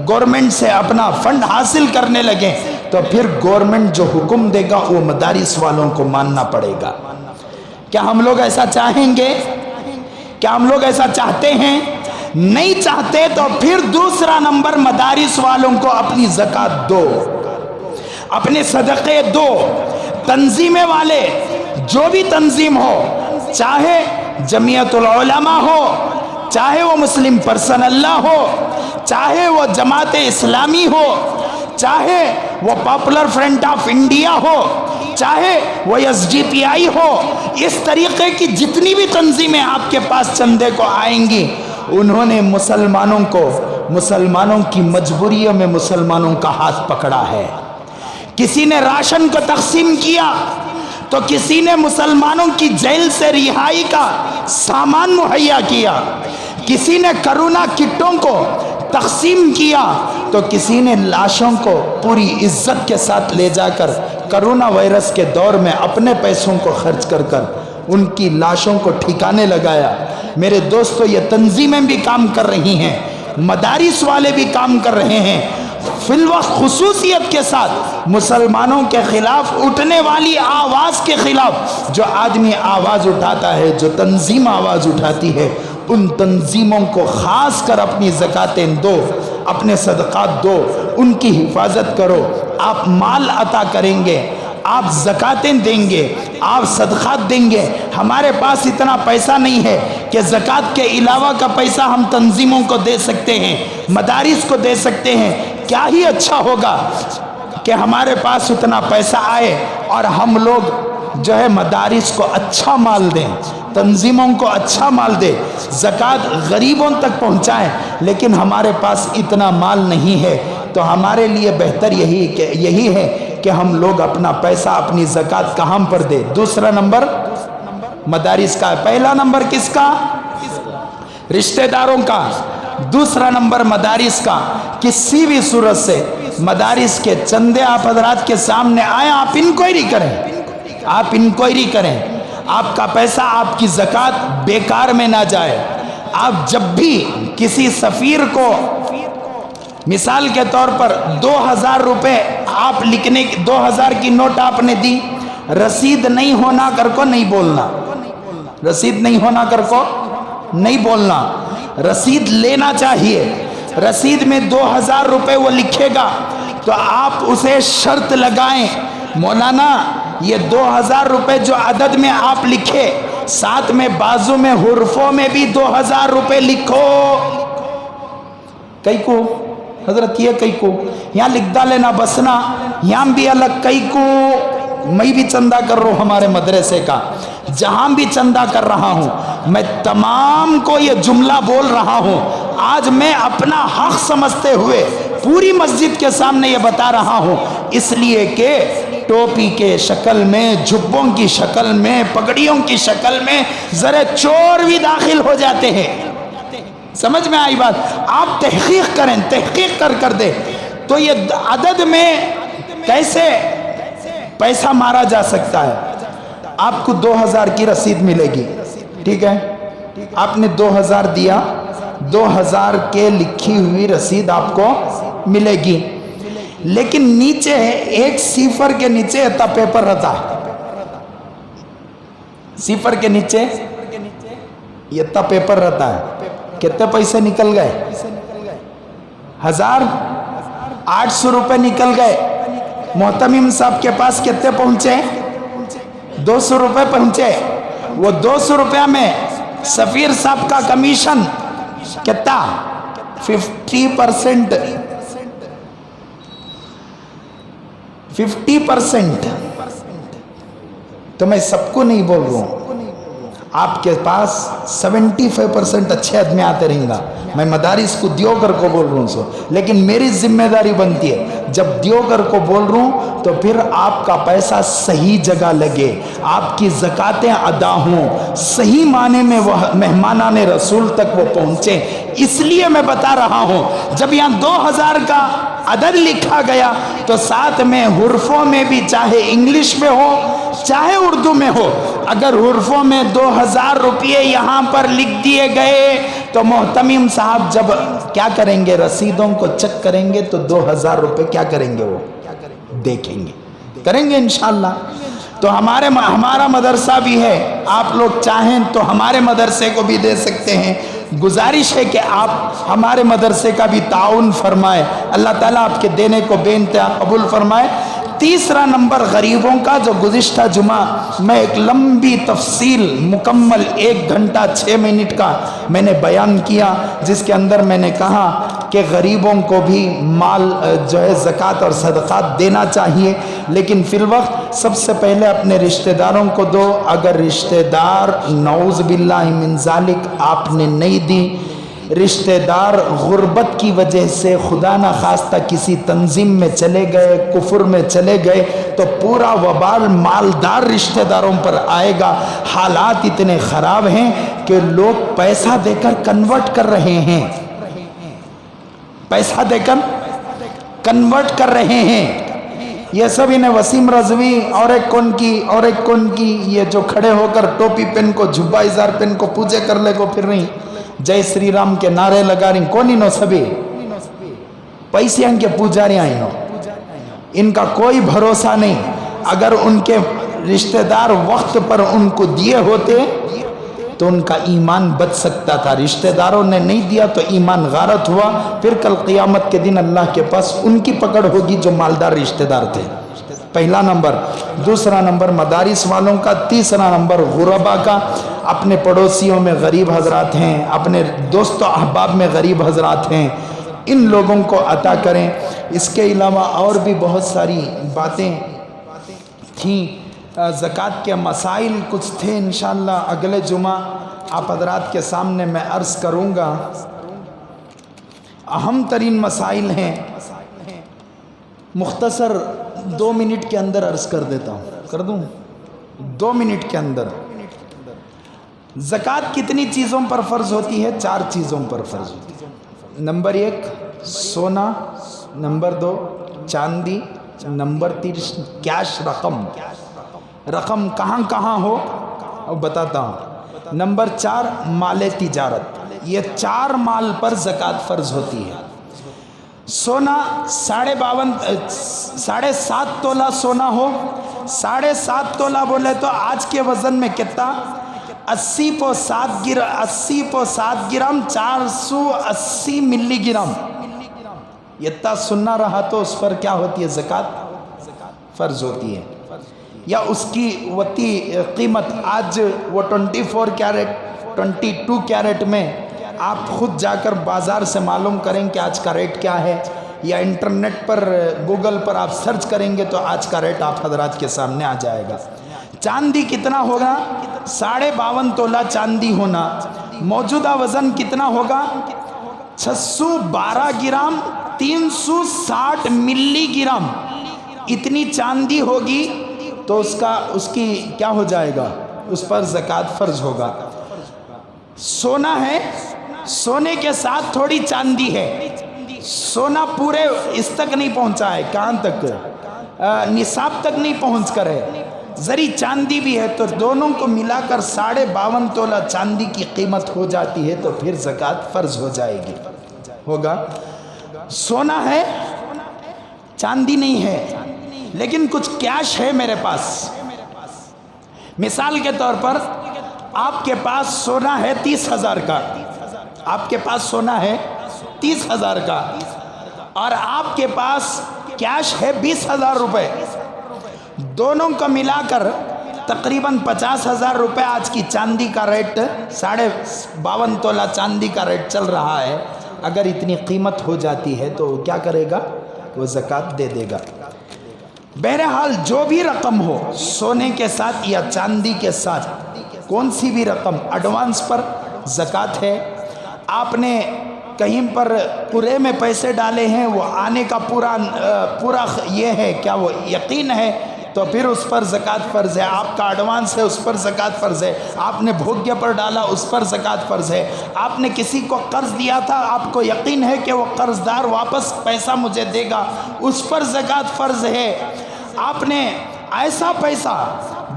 گورنمنٹ سے اپنا فنڈ حاصل کرنے لگے، تو پھر گورنمنٹ جو حکم دے گا وہ مدارس والوں کو ماننا پڑے گا۔ کیا ہم لوگ ایسا چاہیں گے؟ کیا ہم لوگ ایسا چاہتے ہیں؟ نہیں چاہتے۔ تو پھر دوسرا نمبر، مدارس والوں کو اپنی زکات دو، اپنے صدقے دو۔ تنظیمیں والے، جو بھی تنظیم ہو، چاہے جمعیت العلماء ہو، چاہے وہ مسلم پرسن اللہ ہو، چاہے وہ جماعت اسلامی ہو، چاہے وہ پاپولر فرنٹ آف انڈیا ہو، چاہے وہ SDPI ہو، اس طریقے کی جتنی بھی تنظیمیں آپ کے پاس چندے کو آئیں گی، انہوں نے مسلمانوں کی مجبوریوں میں مسلمانوں کا ہاتھ پکڑا ہے۔ کسی نے راشن کو تقسیم کیا، تو کسی نے مسلمانوں کی جیل سے رہائی کا سامان مہیا کیا، کسی نے کرونا کٹوں کو تقسیم کیا، تو کسی نے لاشوں کو پوری عزت کے ساتھ لے جا کر کرونا وائرس کے دور میں اپنے پیسوں کو خرچ کر کر ان کی لاشوں کو ٹھکانے لگایا۔ میرے دوستو، یہ تنظیمیں بھی کام کر رہی ہیں، مدارس والے بھی کام کر رہے ہیں۔ فی الوقت خصوصیت کے ساتھ مسلمانوں کے خلاف اٹھنے والی آواز کے خلاف جو آدمی آواز اٹھاتا ہے، جو تنظیم آواز اٹھاتی ہے، ان تنظیموں کو خاص کر اپنی زکاتیں دو، اپنے صدقات دو، ان کی حفاظت کرو. آپ مال عطا کریں گے، آپ زکاتیں دیں گے، آپ صدقات دیں گے. ہمارے پاس اتنا پیسہ نہیں ہے کہ زکات کے علاوہ کا پیسہ ہم تنظیموں کو دے سکتے ہیں، مدارس کو دے سکتے ہیں. کیا ہی اچھا ہوگا کہ ہمارے پاس اتنا پیسہ آئے اور ہم لوگ جو ہے مدارس کو اچھا مال دیں، تنظیموں کو اچھا مال دیں، زکات غریبوں تک پہنچائیں. لیکن ہمارے پاس اتنا مال نہیں ہے، تو ہمارے لیے بہتر یہی ہے کہ ہم لوگ اپنا پیسہ، اپنی زکات کہاں پر دیں؟ دوسرا نمبر مدارس کا. پہلا نمبر کس کا؟ رشتہ داروں کا. دوسرا نمبر مدارس کا. کسی بھی صورت سے مدارس کے چندے آپ حضرات کے سامنے آئے، آپ انکوائری کریں، آپ انکوائری کریں. آپ کا پیسہ، آپ کی زکات بیکار میں نہ جائے. آپ جب بھی کسی سفیر کو، مثال کے طور پر 2000 روپے آپ لکھنے، 2000 کی نوٹ آپ نے دی، رسید نہیں ہونا کر کو نہیں بولنا، رسید نہیں ہونا کر کو نہیں بولنا، رسید لینا چاہیے. رسید میں 2000 روپے وہ لکھے گا تو آپ اسے شرط لگائیں، مولانا یہ 2000 روپے جو عدد میں آپ لکھے، ساتھ میں بازو میں حرفوں میں بھی 2000 روپے لکھو. کئی کو حضرت یہ کئی کو یہاں لکھ ڈالے بسنا، یہاں بھی الگ کئی کو. میں بھی چندہ کر رہا ہوں ہمارے مدرسے کا، جہاں بھی چندہ کر رہا ہوں میں تمام کو یہ جملہ بول رہا ہوں. آج میں اپنا حق سمجھتے ہوئے پوری مسجد کے سامنے یہ بتا رہا ہوں، اس لیے کہ ٹوپی کے شکل میں، جھبوں کی شکل میں، پگڑیوں کی شکل میں ذرا چور بھی داخل ہو جاتے ہیں. سمجھ میں آئی بات؟ آپ تحقیق کریں، تحقیق کر دیں تو یہ عدد میں کیسے پیسہ مارا جا سکتا ہے. آپ کو 2000 کی رسید ملے گی، ٹھیک ہے، آپ نے 2000 دیا، 2000 کے لکھی ہوئی رسید آپ کو ملے گی. لیکن نیچے ایک صفر کے نیچے اتنا پیپر رہتا ہے، صفر کے نیچے یہ اتنا پیپر رہتا ہے. کتنے پیسے نکل گئے؟ 1800 روپے نکل گئے. محتمم صاحب کے پاس کتنے پہنچے؟ 200 روپے پہنچے. وہ 200 روپے میں سفیر صاحب کا کمیشن کتنا؟ 50%. 50%. تو میں سب کو نہیں بول رہا ہوں، آپ کے پاس 75% اچھے آدمی آتے رہیں گا. میں مدارس کو دیوگر کو بول رہا ہوں سو، لیکن میری ذمہ داری بنتی ہے جب دیوگر کو بول رہا ہوں تو پھر آپ کا پیسہ صحیح جگہ لگے، آپ کی زکاتیں ادا ہوں، صحیح معنی میں وہ مہمانان رسول تک وہ پہنچیں. اس لیے میں بتا رہا ہوں جب یہاں 2000 کا عدد لکھا گیا تو ساتھ میں حرفوں میں بھی، چاہے انگلش میں ہو چاہے اردو میں ہو، اگر حرفوں میں 2000 روپیے یہاں پر لکھ دیے گئے تو محتمم صاحب جب کیا کریں گے؟ رسیدوں کو چیک کریں گے تو 2000 روپے کیا کریں گے؟ وہ دیکھیں گے، کریں گے انشاءاللہ. تو ہمارا مدرسہ بھی ہے، آپ لوگ چاہیں تو ہمارے مدرسے کو بھی دے سکتے ہیں. گزارش ہے کہ آپ ہمارے مدرسے کا بھی تعاون فرمائے. اللہ تعالیٰ آپ کے دینے کو بے انتہا قبول فرمائے. تیسرا نمبر غریبوں کا، جو گزشتہ جمعہ میں ایک لمبی تفصیل مکمل 1 گھنٹہ 6 منٹ کا میں نے بیان کیا، جس کے اندر میں نے کہا کہ غریبوں کو بھی مال جو ہے زکوٰۃ اور صدقات دینا چاہیے، لیکن فی الوقت سب سے پہلے اپنے رشتہ داروں کو دو. اگر رشتہ دار نعوذ باللہ من ذالک آپ نے نہیں دی، رشتہ دار غربت کی وجہ سے خدا نہ خواستہ کسی تنظیم میں چلے گئے، کفر میں چلے گئے، تو پورا وبال مالدار رشتہ داروں پر آئے گا. حالات اتنے خراب ہیں کہ لوگ پیسہ دے کر کنورٹ کر رہے ہیں، پیسہ دے کر کنورٹ کر رہے ہیں. یہ سب انہیں وسیم رضوی اور ایک کون کی یہ جو کھڑے ہو کر ٹوپی پہن کو، جھبا ازار پہن کو پوجے کر لے کو پھر رہی، جے سری رام کے نعرے لگا رہی، کونی نو سبھی پیسے ان کے پوجاری آئی ہو. ان کا کوئی بھروسہ نہیں. اگر ان کے رشتہ دار وقت پر ان کو دیے ہوتے تو ان کا ایمان بچ سکتا تھا. رشتہ داروں نے نہیں دیا تو ایمان غارت ہوا. پھر کل قیامت کے دن اللہ کے پاس ان کی پکڑ ہوگی جو مالدار رشتہ دار تھے. پہلا نمبر. دوسرا نمبر مدارس والوں کا. تیسرا نمبر غربا کا. اپنے پڑوسیوں میں غریب حضرات ہیں, اپنے دوست و احباب میں غریب حضرات ہیں, ان لوگوں کو عطا کریں. اس کے علاوہ اور بھی بہت ساری باتیں تھیں. زکوٰۃ کے مسائل کچھ تھے, انشاءاللہ اگلے جمعہ آپ حضرات کے سامنے میں عرض کروں گا. اہم ترین مسائل ہیں, مختصر 2 منٹ کے اندر عرض کر دیتا ہوں. کر دوں 2 منٹ کے اندر. زکوٰۃ کتنی چیزوں پر فرض ہوتی ہے؟ 4 چیزوں پر فرض ہوتی ہے. نمبر 1 سونا, نمبر 2 چاندی, نمبر 3 کیش رقم. رقم کہاں کہاں ہو اب بتاتا ہوں. نمبر 4 مال تجارت. یہ 4 مال پر زکوٰۃ فرض ہوتی ہے. سونا 7.5 تولہ سونا ہو. 7.5 تولہ بولے تو آج کے وزن میں کتنا؟ 80.7 گرام 480 ملی گرام. اتنا سننا رہا تو اس پر کیا ہوتی ہے؟ زکوٰۃ فرض ہوتی ہے. یا اس کی وتی قیمت آج وہ 24 کیرٹ 22 کیرٹ میں آپ خود جا کر بازار سے معلوم کریں کہ آج کا ریٹ کیا ہے, یا انٹرنیٹ پر گوگل پر آپ سرچ کریں گے تو آج کا ریٹ آپ حضرات کے سامنے آ جائے گا. چاندی کتنا ہوگا؟ 52.5 تولہ چاندی ہونا. موجودہ وزن کتنا ہوگا؟ 612 گرام 360 ملی گرام. اتنی چاندی ہوگی تو اس کی کیا ہو جائے گا؟ اس پر زکوٰۃ فرض ہوگا. سونا ہے, سونے کے ساتھ تھوڑی چاندی ہے. سونا پورے اس تک نہیں پہنچا ہے. کہاں تک؟ نصاب تک نہیں پہنچ کر ہے. ذری چاندی بھی ہے تو دونوں کو ملا کر 52.5 تولہ چاندی کی قیمت ہو جاتی ہے تو پھر زکوٰۃ فرض ہو جائے گی. ہوگا. سونا ہے, چاندی نہیں ہے, لیکن کچھ کیش ہے میرے پاس. مثال کے طور پر آپ کے پاس سونا ہے 30,000 کا. آپ کے پاس سونا ہے 30,000 کا اور آپ کے پاس کیش ہے 20,000 روپے. دونوں کو ملا کر تقریباً 50,000 روپے آج کی چاندی کا ریٹ 52.5 تولہ چاندی کا ریٹ چل رہا ہے. اگر اتنی قیمت ہو جاتی ہے تو کیا کرے گا؟ وہ زکوٰۃ دے دے گا. بہرحال جو بھی رقم ہو, سونے کے ساتھ یا چاندی کے ساتھ کون سی بھی رقم, ایڈوانس پر زکوٰۃ ہے. آپ نے کہیں پر پورے میں پیسے ڈالے ہیں, وہ آنے کا پورا یہ ہے کیا وہ یقین ہے, تو پھر اس پر زکوٰۃ فرض ہے. آپ کا ایڈوانس ہے اس پر زکوٰۃ فرض ہے. آپ نے بھوگیہ پر ڈالا اس پر زکوٰۃ فرض ہے. آپ نے کسی کو قرض دیا تھا, آپ کو یقین ہے کہ وہ قرض دار واپس پیسہ مجھے دے گا, اس پر زکوٰۃ فرض ہے. آپ نے ایسا پیسہ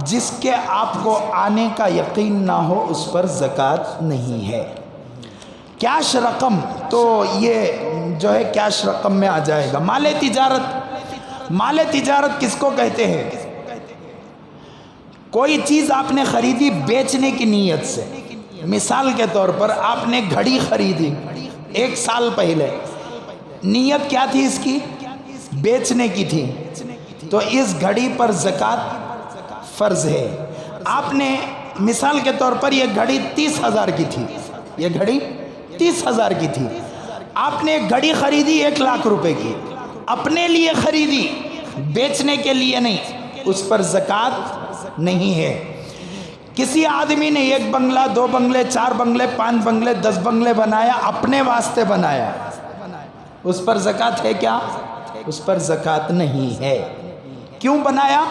جس کے آپ کو آنے کا یقین نہ ہو, اس پر زکوٰۃ نہیں ہے. کیش رقم تو یہ جو ہے کیش رقم میں آ جائے گا. مال تجارت. مال تجارت کس کو کہتے ہیں؟ کوئی چیز آپ نے خریدی بیچنے کی نیت سے. مثال کے طور پر آپ نے گھڑی خریدی 1 سال پہلے, نیت کیا تھی اس کی؟ بیچنے کی تھی, تو اس گھڑی پر زکوٰۃ فرض ہے. آپ نے مثال کے طور پر یہ گھڑی 30,000 کی تھی, یہ گھڑی 30,000 کی تھی. آپ نے ایک گھڑی خریدی 1 لاکھ روپے کی, اپنے لیے خریدی, بیچنے کے لیے نہیں, اس پر زکوٰۃ نہیں ہے. کسی آدمی نے 1 بنگلہ 2 بنگلے 4 بنگلے 5 بنگلے 10 بنگلے بنایا, اپنے واسطے بنایا, اس پر زکوٰۃ ہے کیا؟ اس پر زکوٰۃ نہیں ہے. کیوں بنایا؟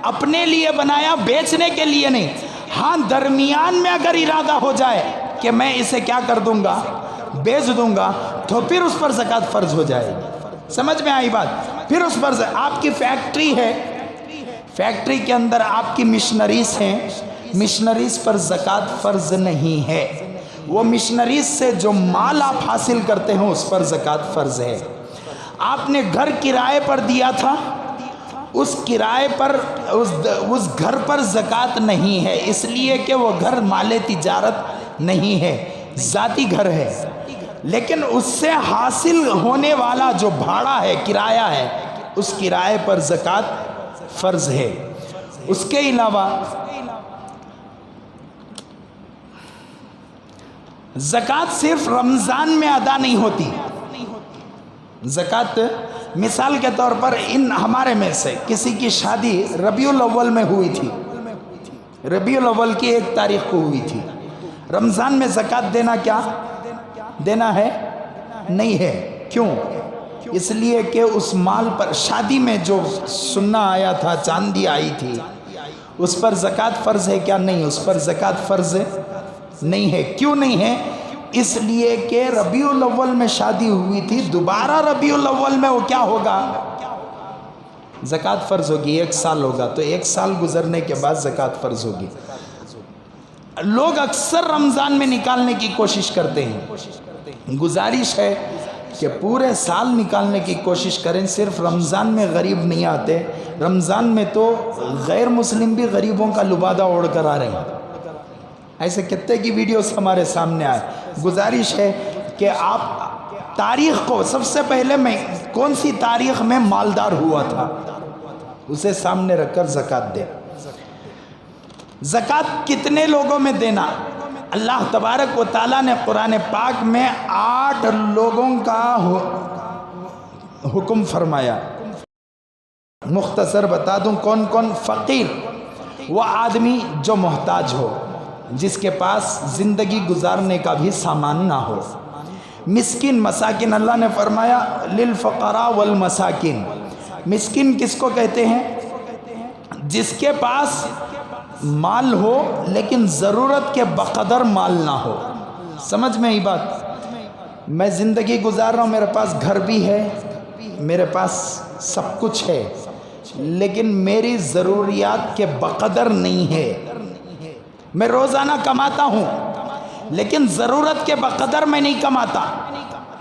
اپنے لیے بنایا, بیچنے کے لیے نہیں. ہاں درمیان میں اگر ارادہ ہو جائے کہ میں اسے کیا کر دوں گا, بیچ دوں گا, تو پھر اس پر زکوٰۃ فرض ہو جائے گی. سمجھ میں آئی بات؟ پھر اس پر آپ کی فیکٹری ہے, فیکٹری کے اندر آپ کی مشنریز ہیں, مشنریز پر زکوٰۃ فرض نہیں ہے. وہ مشنریز سے جو مال آپ حاصل کرتے ہیں اس پر زکوٰۃ فرض ہے. آپ نے گھر کرائے پر دیا تھا, اس کرائے پر اس گھر پر زکوٰۃ نہیں ہے، اس لیے کہ وہ گھر مال تجارت نہیں ہے، ذاتی گھر ہے، لیکن اس سے حاصل ہونے والا جو بھاڑا ہے، کرایہ ہے، اس کرائے پر زکوٰۃ فرض ہے۔ اس کے علاوہ زکوٰۃ صرف رمضان میں ادا نہیں ہوتی۔ زکوٰۃ مثال کے طور پر ہمارے میں سے کسی کی شادی ربیع الاول میں ہوئی تھی، ربیع الاول کی 1 تاریخ کو ہوئی تھی، رمضان میں زکوٰۃ دینا کیا دینا ہے؟ نہیں ہے۔ کیوں؟ اس لیے کہ اس مال پر شادی میں جو سننا آیا تھا، چاندی آئی تھی، اس پر زکوٰۃ فرض ہے کیا؟ نہیں، اس پر زکوٰۃ فرض نہیں ہے۔ کیوں نہیں ہے؟ اس لیے کہ ربیع الاول میں شادی ہوئی تھی، دوبارہ ربیع الاول میں وہ کیا ہوگا؟ زکوٰۃ فرض ہوگی، 1 سال ہوگا، تو 1 سال گزرنے کے بعد زکوٰۃ فرض ہوگی۔ لوگ اکثر رمضان میں نکالنے کی کوشش کرتے ہیں، گزارش ہے کہ پورے سال نکالنے کی کوشش کریں، صرف رمضان میں غریب نہیں آتے، رمضان میں تو غیر مسلم بھی غریبوں کا لبادہ اوڑھ کر آ رہے ہیں۔ ایسے کتنے کی ویڈیوز ہمارے سامنے آئے۔ گزارش ہے کہ آپ تاریخ کو، سب سے پہلے میں کون سی تاریخ میں مالدار ہوا تھا، اسے سامنے رکھ کر زکوٰۃ دیں۔ زکوٰۃ کتنے لوگوں میں دینا؟ اللہ تبارک و تعالیٰ نے قرآن پاک میں 8 لوگوں کا حکم فرمایا۔ مختصر بتا دوں کون کون؟ فقیر، وہ آدمی جو محتاج ہو، جس کے پاس زندگی گزارنے کا بھی سامان نہ ہو۔ مسکین، مساکین، اللہ نے فرمایا للفقراء والمساکین۔ مسکین کس کو کہتے ہیں؟ جس کے پاس مال ہو لیکن ضرورت کے بقدر مال نہ ہو۔ سمجھ میں ہی بات؟ میں زندگی گزار رہا ہوں، میرے پاس گھر بھی ہے، میرے پاس سب کچھ ہے، لیکن میری ضروریات کے بقدر نہیں ہے۔ میں روزانہ کماتا ہوں لیکن ضرورت کے بقدر میں نہیں کماتا،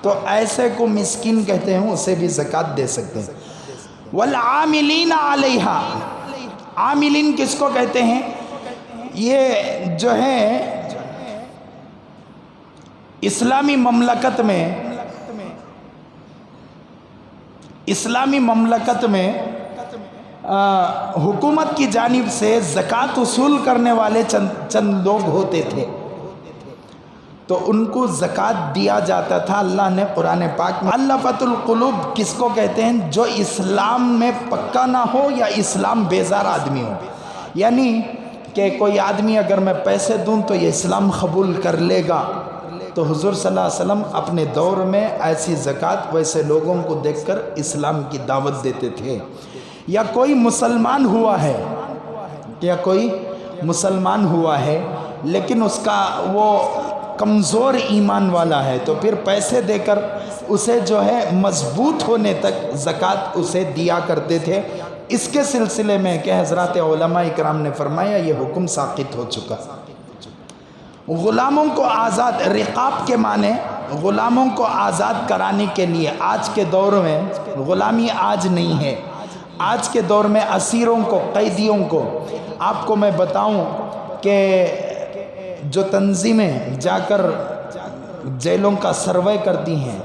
تو ایسے کو مسکین کہتے ہیں، اسے بھی زکوٰۃ دے سکتے ہیں۔ والعاملین علیہا، عاملین کس کو کہتے ہیں؟ یہ جو ہے اسلامی مملکت میں حکومت کی جانب سے زکوٰۃ وصول کرنے والے چند لوگ ہوتے تھے، تو ان کو زکوٰۃ دیا جاتا تھا۔ اللہ نے قرآن پاک میں مؤلفۃ القلوب کس کو کہتے ہیں؟ جو اسلام میں پکا نہ ہو یا اسلام بیزار آدمی ہو، یعنی کہ کوئی آدمی اگر میں پیسے دوں تو یہ اسلام قبول کر لے گا، تو حضور صلی اللہ علیہ وسلم اپنے دور میں ایسی زکوٰۃ ویسے لوگوں کو دیکھ کر اسلام کی دعوت دیتے تھے۔ یا کوئی مسلمان ہوا ہے لیکن اس کا وہ کمزور ایمان والا ہے، تو پھر پیسے دے کر اسے جو ہے مضبوط ہونے تک زکوٰۃ اسے دیا کرتے تھے۔ اس کے سلسلے میں کہ حضرات علماء اکرام نے فرمایا یہ حکم ساقط ہو چکا۔ غلاموں کو آزاد، رقاب کے معنی غلاموں کو آزاد کرانے کے لیے آج کے دور میں غلامی آج نہیں ہے، آج کے دور میں اسیروں کو، قیدیوں کو، آپ کو میں بتاؤں کہ جو تنظیمیں جا کر جیلوں کا سروے کرتی ہیں،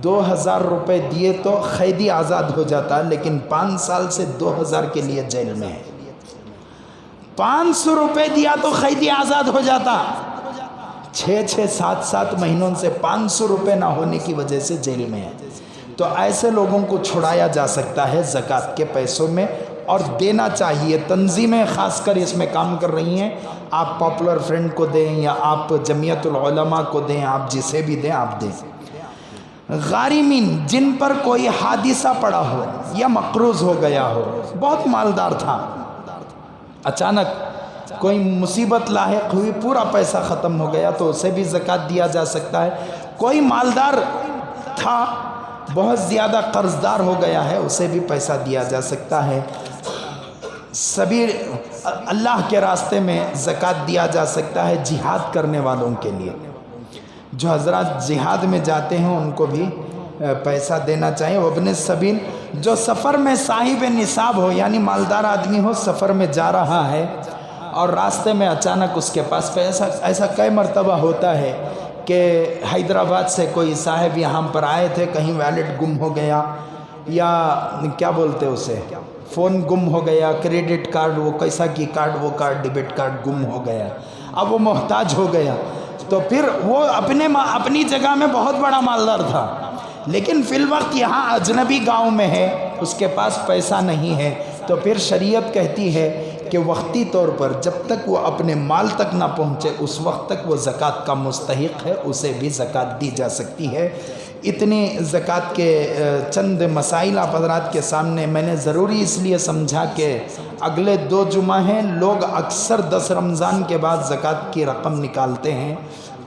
2000 روپے دیے تو قیدی آزاد ہو جاتا، لیکن 5 سال سے 2000 کے لیے جیل میں ہے۔ 500 روپے دیا تو قیدی آزاد ہو جاتا، 7 مہینوں سے 500 روپے نہ ہونے کی وجہ سے جیل میں ہے۔ تو ایسے لوگوں کو چھڑایا جا سکتا ہے زکوٰۃ کے پیسوں میں، اور دینا چاہیے۔ تنظیمیں خاص کر اس میں کام کر رہی ہیں، آپ پاپولر فرنٹ کو دیں یا آپ جمعیت العلماء کو دیں، آپ جسے بھی دیں آپ دیں۔ غارمین، جن پر کوئی حادثہ پڑا ہو یا مقروض ہو گیا ہو، بہت مالدار تھا، اچانک کوئی مصیبت لاحق ہوئی، پورا پیسہ ختم ہو گیا، تو اسے بھی زکوٰۃ دیا جا سکتا ہے۔ کوئی مالدار تھا، بہت زیادہ قرض دار ہو گیا ہے، اسے بھی پیسہ دیا جا سکتا ہے۔ سبھی اللہ کے راستے میں زکوٰۃ دیا جا سکتا ہے، جہاد کرنے والوں کے لیے، جو حضرات جہاد میں جاتے ہیں ان کو بھی پیسہ دینا چاہیے۔ وابن السبیل جو سفر میں صاحب نصاب ہو، یعنی مالدار آدمی ہو، سفر میں جا رہا ہے اور راستے میں اچانک اس کے پاس ایسا کئی مرتبہ ہوتا ہے کہ حیدرآباد سے کوئی صاحب یہاں پر آئے تھے، کہیں ویلٹ گم ہو گیا یا کیا بولتے اسے، فون گم ہو گیا، کریڈٹ کارڈ، وہ کیسا کی کارڈ، وہ کارڈ ڈیبٹ کارڈ گم ہو گیا، اب وہ محتاج ہو گیا. تو پھر وہ اپنی جگہ میں بہت بڑا مالدار تھا، لیکن فی الوقت یہاں اجنبی گاؤں میں ہے، اس کے پاس پیسہ نہیں ہے. تو پھر شریعت کہتی ہے کہ وقتی طور پر جب تک وہ اپنے مال تک نہ پہنچے اس وقت تک وہ زکوٰۃ کا مستحق ہے، اسے بھی زکوٰۃ دی جا سکتی ہے. اتنے زکوٰۃ کے چند مسائل آپ حضرات کے سامنے میں نے ضروری اس لیے سمجھا کہ اگلے 2 جمعہ ہیں، لوگ اکثر 10 رمضان کے بعد زکوٰۃ کی رقم نکالتے ہیں،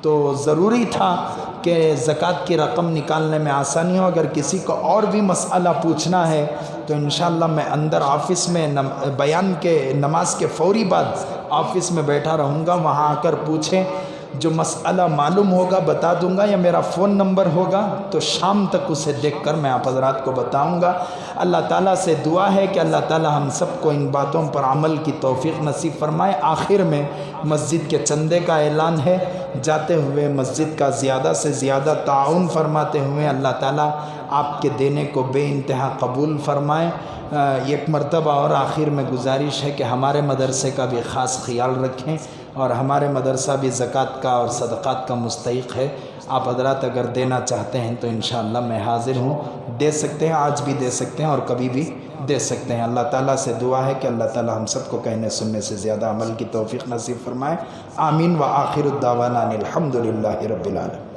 تو ضروری تھا کہ زکوٰۃ کی رقم نکالنے میں آسانی ہو. اگر کسی کو اور بھی مسئلہ پوچھنا ہے تو انشاءاللہ میں اندر آفس میں بیان کے نماز کے فوری بعد آفس میں بیٹھا رہوں گا، وہاں آ کر پوچھیں، جو مسئلہ معلوم ہوگا بتا دوں گا، یا میرا فون نمبر ہوگا تو شام تک اسے دیکھ کر میں آپ حضرات کو بتاؤں گا. اللہ تعالیٰ سے دعا ہے کہ اللہ تعالیٰ ہم سب کو ان باتوں پر عمل کی توفیق نصیب فرمائے. آخر میں مسجد کے چندے کا اعلان ہے، جاتے ہوئے مسجد کا زیادہ سے زیادہ تعاون فرماتے ہوئے اللہ تعالیٰ آپ کے دینے کو بے انتہا قبول فرمائے. ایک مرتبہ اور آخر میں گزارش ہے کہ ہمارے مدرسے کا بھی خاص خیال رکھیں، اور ہمارے مدرسہ بھی زکوٰۃ کا اور صدقات کا مستحق ہے. آپ حضرات اگر دینا چاہتے ہیں تو انشاءاللہ میں حاضر ہوں، دے سکتے ہیں، آج بھی دے سکتے ہیں اور کبھی بھی دے سکتے ہیں. اللہ تعالیٰ سے دعا ہے کہ اللہ تعالیٰ ہم سب کو کہنے سننے سے زیادہ عمل کی توفیق نصیب فرمائے. آمین. وآخر الدعوانا الحمدللہ رب العالمین.